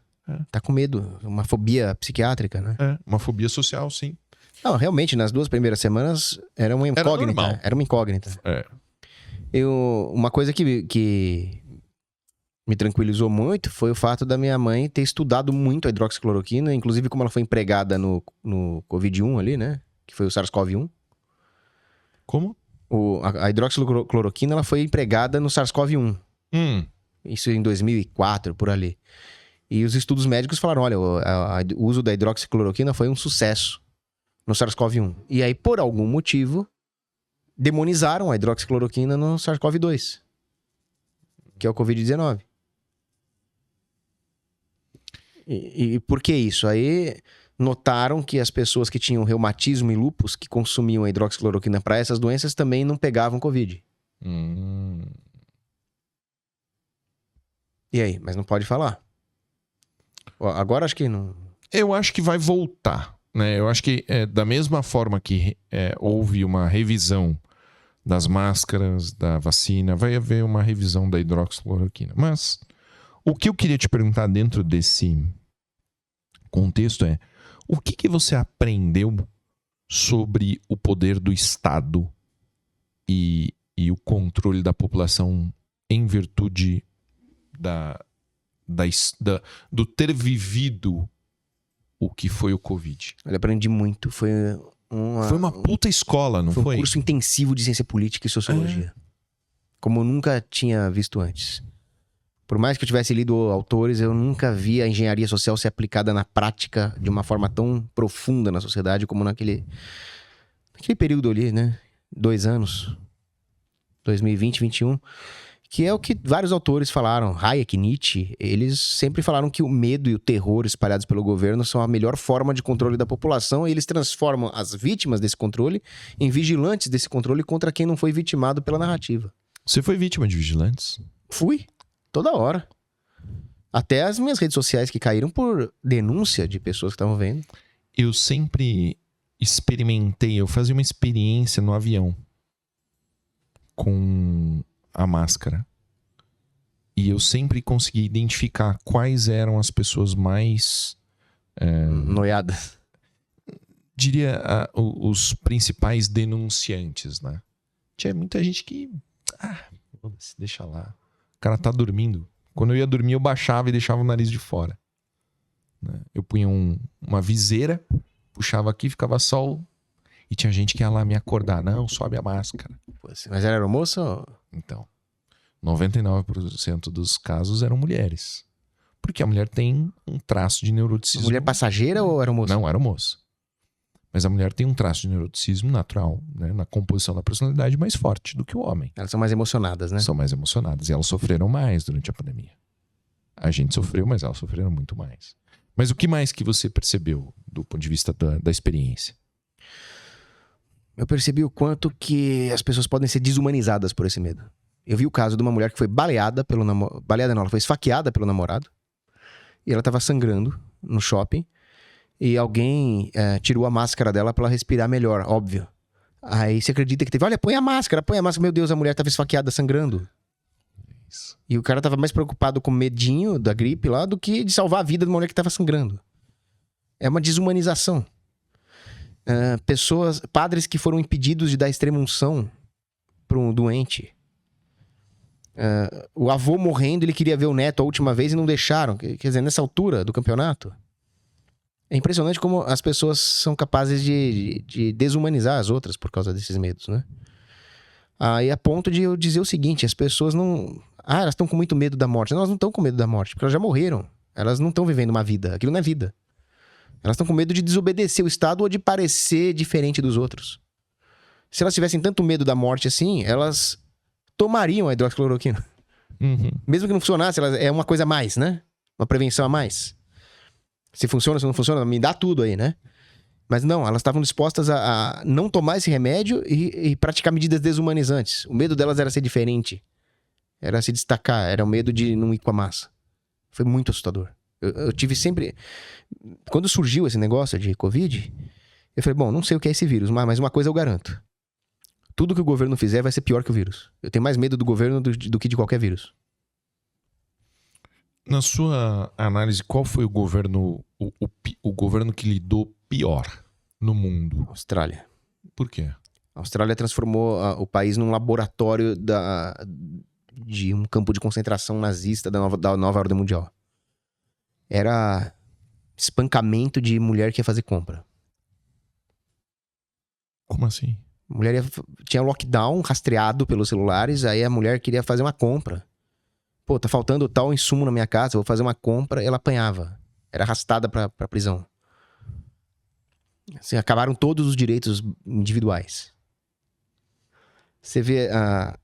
Tá com medo. Uma fobia psiquiátrica, né? Uma fobia social, sim. Não, realmente, nas 2 primeiras semanas era uma incógnita. Era uma incógnita. É. Uma coisa que me tranquilizou muito foi o fato da minha mãe ter estudado muito a hidroxicloroquina, inclusive como ela foi empregada no Covid-1 ali, né? Que foi o SARS-CoV-1. Como? A hidroxicloroquina ela foi empregada no SARS-CoV-1. Isso em 2004, por ali. E os estudos médicos falaram, olha, o uso da hidroxicloroquina foi um sucesso no SARS-CoV-1. E aí, por algum motivo, demonizaram a hidroxicloroquina no SARS-CoV-2, que é o Covid-19. E por que isso? Aí notaram que as pessoas que tinham reumatismo e lúpus, que consumiam a hidroxicloroquina para essas doenças, também não pegavam Covid. E aí? Mas não pode falar. Agora acho que não... Eu acho que vai voltar, né? Eu acho que da mesma forma que houve uma revisão das máscaras, da vacina, vai haver uma revisão da hidroxicloroquina. Mas o que eu queria te perguntar dentro desse contexto é o que você aprendeu sobre o poder do Estado e o controle da população em virtude do ter vivido o que foi o Covid? Eu aprendi muito. Foi uma puta escola, não foi? Foi um curso intensivo de ciência política e sociologia. Como eu nunca tinha visto antes. Por mais que eu tivesse lido autores, eu nunca vi a engenharia social ser aplicada na prática de uma forma tão profunda na sociedade como naquele período ali, né? 2 anos. 2020, 2021. Que é o que vários autores falaram. Hayek, Nietzsche, eles sempre falaram que o medo e o terror espalhados pelo governo são a melhor forma de controle da população e eles transformam as vítimas desse controle em vigilantes desse controle contra quem não foi vitimado pela narrativa. Você foi vítima de vigilantes? Fui. Toda hora. Até as minhas redes sociais que caíram por denúncia de pessoas que estavam vendo. Eu sempre eu fazia uma experiência no avião com a máscara. E eu sempre consegui identificar quais eram as pessoas mais... noiadas. Diria os principais denunciantes, né? Tinha muita gente que... deixa lá. O cara tá dormindo. Quando eu ia dormir, eu baixava e deixava o nariz de fora. Né? Eu punha uma viseira, puxava aqui, ficava sol. E tinha gente que ia lá me acordar. Não, sobe a máscara. Mas ela era moça ou... Então, 99% dos casos eram mulheres. Porque a mulher tem um traço de neuroticismo. Mulher passageira ou era moça? Não, era moça. Mas a mulher tem um traço de neuroticismo natural, né, na composição da personalidade mais forte do que o homem. Elas são mais emocionadas, né? São mais emocionadas. E elas sofreram mais durante a pandemia. A gente sofreu, mas elas sofreram muito mais. Mas o que mais que você percebeu do ponto de vista da experiência? Eu percebi o quanto que as pessoas podem ser desumanizadas por esse medo. Eu vi o caso de uma mulher que foi baleada pelo namorado. Baleada não, ela foi esfaqueada pelo namorado. E ela tava sangrando no shopping. E alguém tirou a máscara dela pra ela respirar melhor, óbvio. Aí você acredita que teve... Olha, põe a máscara. Meu Deus, a mulher tava esfaqueada, sangrando. Isso. E o cara tava mais preocupado com o medinho da gripe lá do que de salvar a vida de uma mulher que tava sangrando. É uma desumanização. Padres que foram impedidos de dar extrema-unção para um doente. O avô morrendo, ele queria ver o neto a última vez e não deixaram. Quer dizer, nessa altura do campeonato. É impressionante como as pessoas são capazes de desumanizar as outras por causa desses medos, né? Aí a ponto de eu dizer o seguinte, as pessoas não... elas estão com muito medo da morte. Não, elas não estão com medo da morte, porque elas já morreram. Elas não estão vivendo uma vida. Aquilo não é vida. Elas estão com medo de desobedecer o Estado ou de parecer diferente dos outros. Se elas tivessem tanto medo da morte assim, elas tomariam a hidroxicloroquina. Uhum. Mesmo que não funcionasse, é uma coisa a mais, né? Uma prevenção a mais. Se funciona, se não funciona, me dá tudo aí, né? Mas não, elas estavam dispostas a não tomar esse remédio e praticar medidas desumanizantes. O medo delas era ser diferente. Era se destacar, era o medo de não ir com a massa. Foi muito assustador. Eu tive sempre... Quando surgiu esse negócio de Covid, eu falei, bom, não sei o que é esse vírus, mas uma coisa eu garanto. Tudo que o governo fizer vai ser pior que o vírus. Eu tenho mais medo do governo do que de qualquer vírus. Na sua análise, qual foi o governo que lidou pior no mundo? Austrália. Por quê? A Austrália transformou o país num laboratório de um campo de concentração nazista da nova ordem mundial. Era espancamento de mulher que ia fazer compra. Como assim? Mulher tinha lockdown rastreado pelos celulares, aí a mulher queria fazer uma compra. Pô, tá faltando tal insumo na minha casa, vou fazer uma compra, ela apanhava. Era arrastada pra prisão. Assim, acabaram todos os direitos individuais. Você vê a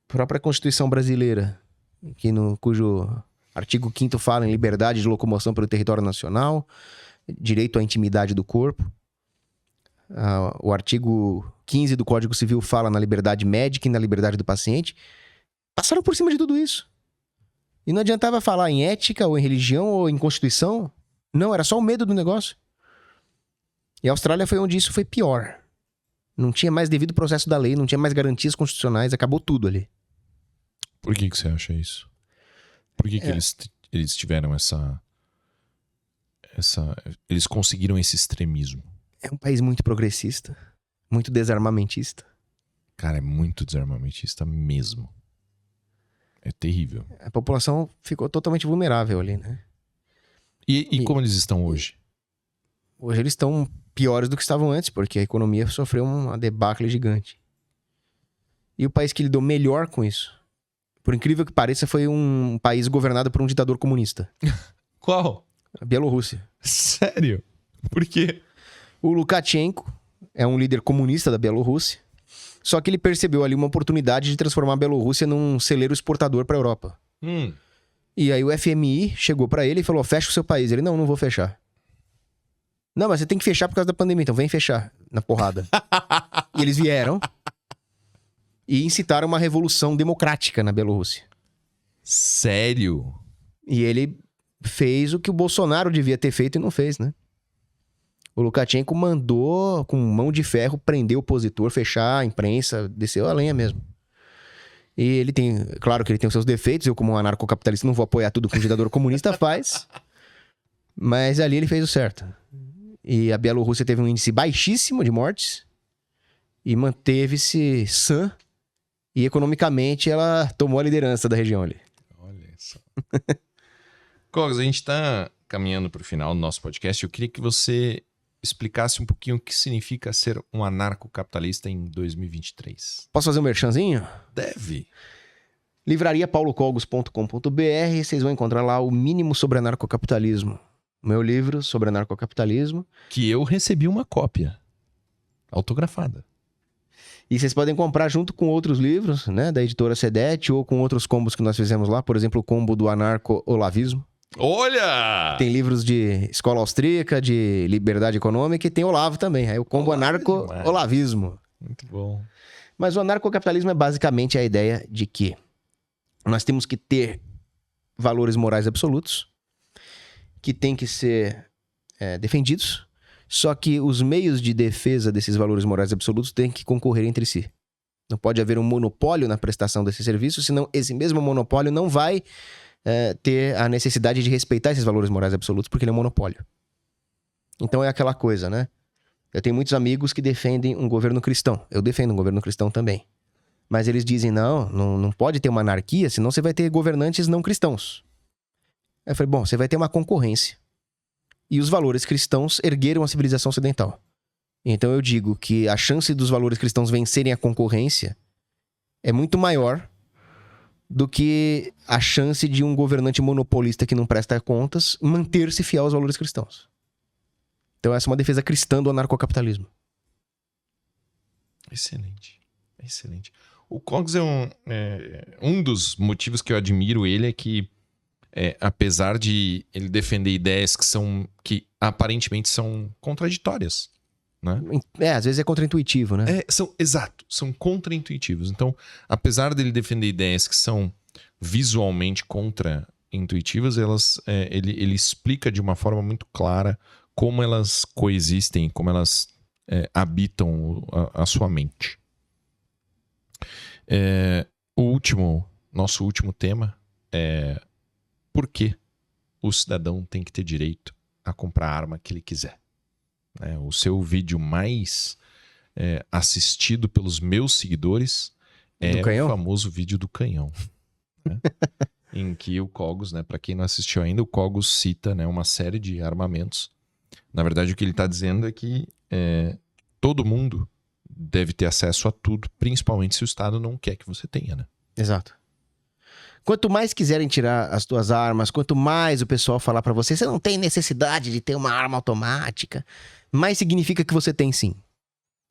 própria Constituição brasileira, cujo artigo 5º fala em liberdade de locomoção pelo território nacional, direito à intimidade do corpo. O artigo 15 do Código Civil fala na liberdade médica e na liberdade do paciente. Passaram por cima de tudo isso. E não adiantava falar em ética, ou em religião, ou em Constituição. Não, era só o medo do negócio. E a Austrália foi onde isso foi pior. Não tinha mais devido processo da lei, não tinha mais garantias constitucionais, acabou tudo ali. Por que você acha isso? Por que eles tiveram essa... Eles conseguiram esse extremismo? É um país muito progressista, muito desarmamentista. Cara, é muito desarmamentista mesmo. É terrível. A população ficou totalmente vulnerável ali, né? E como eles estão hoje? Hoje eles estão piores do que estavam antes, porque a economia sofreu uma debacle gigante. E o país que lidou melhor com isso, por incrível que pareça, foi um país governado por um ditador comunista. Qual? A Bielorrússia. Sério? Por quê? O Lukashenko é um líder comunista da Bielorrússia, só que ele percebeu ali uma oportunidade de transformar a Bielorrússia num celeiro exportador para a Europa. E aí o FMI chegou para ele e falou, fecha o seu país. Ele, não vou fechar. Não, mas você tem que fechar por causa da pandemia, então vem fechar na porrada. E eles vieram e incitaram uma revolução democrática na Bielorrússia. Sério? E ele fez o que o Bolsonaro devia ter feito e não fez, né? O Lukashenko mandou, com mão de ferro, prender o opositor, fechar a imprensa, desceu a lenha mesmo. E ele tem, claro que ele tem os seus defeitos, eu como um anarcocapitalista não vou apoiar tudo que um ditador comunista faz, mas ali ele fez o certo. E a Bielorrússia teve um índice baixíssimo de mortes e manteve-se sã e economicamente ela tomou a liderança da região ali. Olha só. Cogos, a gente tá caminhando pro final do nosso podcast. Eu queria que você explicasse um pouquinho o que significa ser um anarcocapitalista em 2023. Posso fazer um merchanzinho? Deve. livrariapaulocogos.com.br, vocês vão encontrar lá o mínimo sobre anarcocapitalismo. O meu livro sobre anarcocapitalismo. Que eu recebi uma cópia autografada. E vocês podem comprar junto com outros livros, né, da editora Sedete, ou com outros combos que nós fizemos lá, por exemplo, o combo do anarco-olavismo. Olha! Tem livros de escola austríaca, de liberdade econômica e tem Olavo também. Aí o combo anarco-olavismo. Muito bom. Mas o anarcocapitalismo é basicamente a ideia de que nós temos que ter valores morais absolutos, que têm que ser defendidos, só que os meios de defesa desses valores morais absolutos têm que concorrer entre si. Não pode haver um monopólio na prestação desse serviço, senão esse mesmo monopólio não vai ter a necessidade de respeitar esses valores morais absolutos, porque ele é um monopólio. Então é aquela coisa, né? Eu tenho muitos amigos que defendem um governo cristão. Eu defendo um governo cristão também. Mas eles dizem, não pode ter uma anarquia, senão você vai ter governantes não cristãos. Aí eu falei, bom, você vai ter uma concorrência. E os valores cristãos ergueram a civilização ocidental. Então eu digo que a chance dos valores cristãos vencerem a concorrência é muito maior do que a chance de um governante monopolista que não presta contas manter-se fiel aos valores cristãos. Então essa é uma defesa cristã do anarcocapitalismo. Excelente. Excelente. O Cogs é um dos motivos que eu admiro ele é que apesar de ele defender ideias que aparentemente são contraditórias, né? Às vezes é contraintuitivo, né? São contraintuitivos. Então, apesar dele defender ideias que são visualmente contraintuitivas, ele explica de uma forma muito clara como elas coexistem, como elas habitam a sua mente. Nosso último tema é por que o cidadão tem que ter direito a comprar a arma que ele quiser. O seu vídeo mais assistido pelos meus seguidores é o famoso vídeo do canhão. né? Em que o Cogos, né, para quem não assistiu ainda, o Cogos cita, né, uma série de armamentos. Na verdade, o que ele está dizendo é que todo mundo deve ter acesso a tudo, principalmente se o Estado não quer que você tenha, né? Exato. Quanto mais quiserem tirar as tuas armas, quanto mais o pessoal falar pra você, você não tem necessidade de ter uma arma automática, mais significa que você tem sim.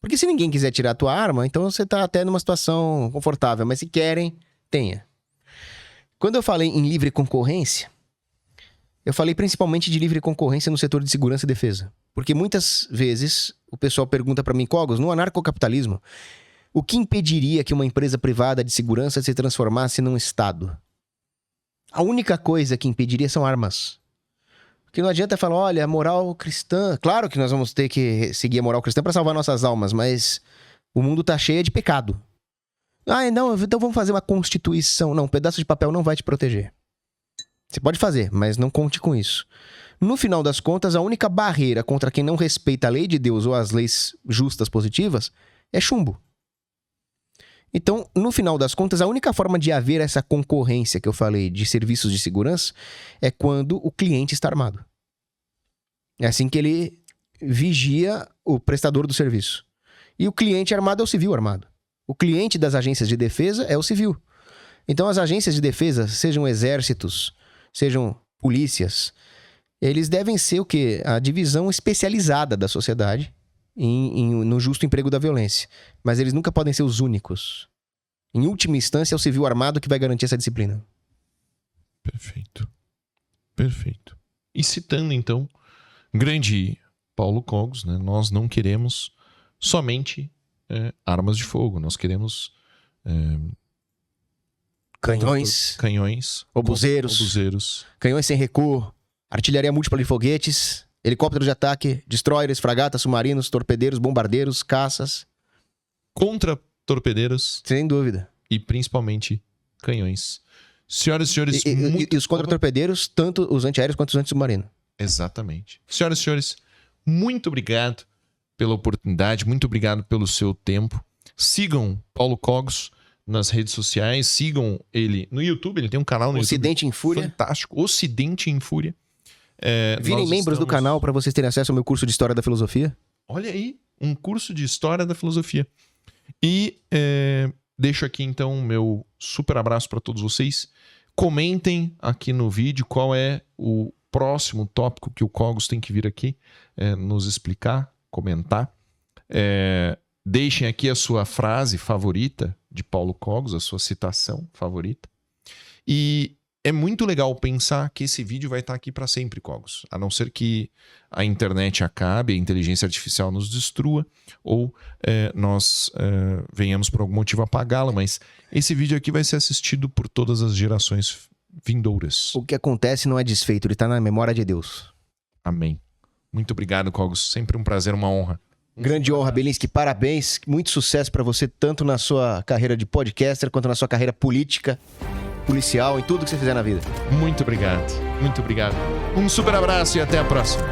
Porque se ninguém quiser tirar a tua arma, então você tá até numa situação confortável, mas se querem, tenha. Quando eu falei em livre concorrência, eu falei principalmente de livre concorrência no setor de segurança e defesa. Porque muitas vezes o pessoal pergunta pra mim, Cogos, no anarcocapitalismo, o que impediria que uma empresa privada de segurança se transformasse num Estado? A única coisa que impediria são armas. Porque não adianta falar, olha, a moral cristã... Claro que nós vamos ter que seguir a moral cristã para salvar nossas almas, mas o mundo tá cheio de pecado. Ah, não, então vamos fazer uma constituição. Não, um pedaço de papel não vai te proteger. Você pode fazer, mas não conte com isso. No final das contas, a única barreira contra quem não respeita a lei de Deus ou as leis justas positivas é chumbo. Então, no final das contas, a única forma de haver essa concorrência que eu falei de serviços de segurança é quando o cliente está armado. É assim que ele vigia o prestador do serviço. E o cliente armado é o civil armado. O cliente das agências de defesa é o civil. Então, as agências de defesa, sejam exércitos, sejam polícias, eles devem ser o quê? A divisão especializada da sociedade no justo emprego da violência. Mas eles nunca podem ser os únicos. Em última instância, é o civil armado que vai garantir essa disciplina. Perfeito. Perfeito. E citando, então, grande Paulo Cogos, né? Nós não queremos somente armas de fogo. Nós queremos Canhões, obuseiros, canhões sem recuo, artilharia múltipla de foguetes, helicópteros de ataque, destroyers, fragatas, submarinos, torpedeiros, bombardeiros, caças. Contra-torpedeiros. Sem dúvida. E principalmente canhões. Senhoras e senhores... E os contra-torpedeiros, tanto os antiaéreos quanto os anti-submarinos. Exatamente. Senhoras e senhores, muito obrigado pela oportunidade, muito obrigado pelo seu tempo. Sigam Paulo Cogos nas redes sociais, sigam ele no YouTube, ele tem um canal no Ocidente YouTube. em Fúria. Fantástico. Ocidente em Fúria. Virem membros do canal para vocês terem acesso ao meu curso de História da Filosofia. Olha aí, um curso de História da Filosofia. E deixo aqui então o meu super abraço para todos vocês. Comentem aqui no vídeo qual é o próximo tópico que o Cogos tem que vir aqui nos explicar, comentar. Deixem aqui a sua frase favorita de Paulo Cogos, a sua citação favorita. E é muito legal pensar que esse vídeo vai estar aqui para sempre, Cogos. A não ser que a internet acabe, a inteligência artificial nos destrua ou nós venhamos por algum motivo apagá-la. Mas esse vídeo aqui vai ser assistido por todas as gerações vindouras. O que acontece não é desfeito, ele está na memória de Deus. Amém. Muito obrigado, Cogos. Sempre um prazer, uma honra. Grande honra, Belinsky. Parabéns. Muito sucesso para você, tanto na sua carreira de podcaster, quanto na sua carreira política, policial, em tudo que você fizer na vida. Muito obrigado. Muito obrigado. Um super abraço e até a próxima.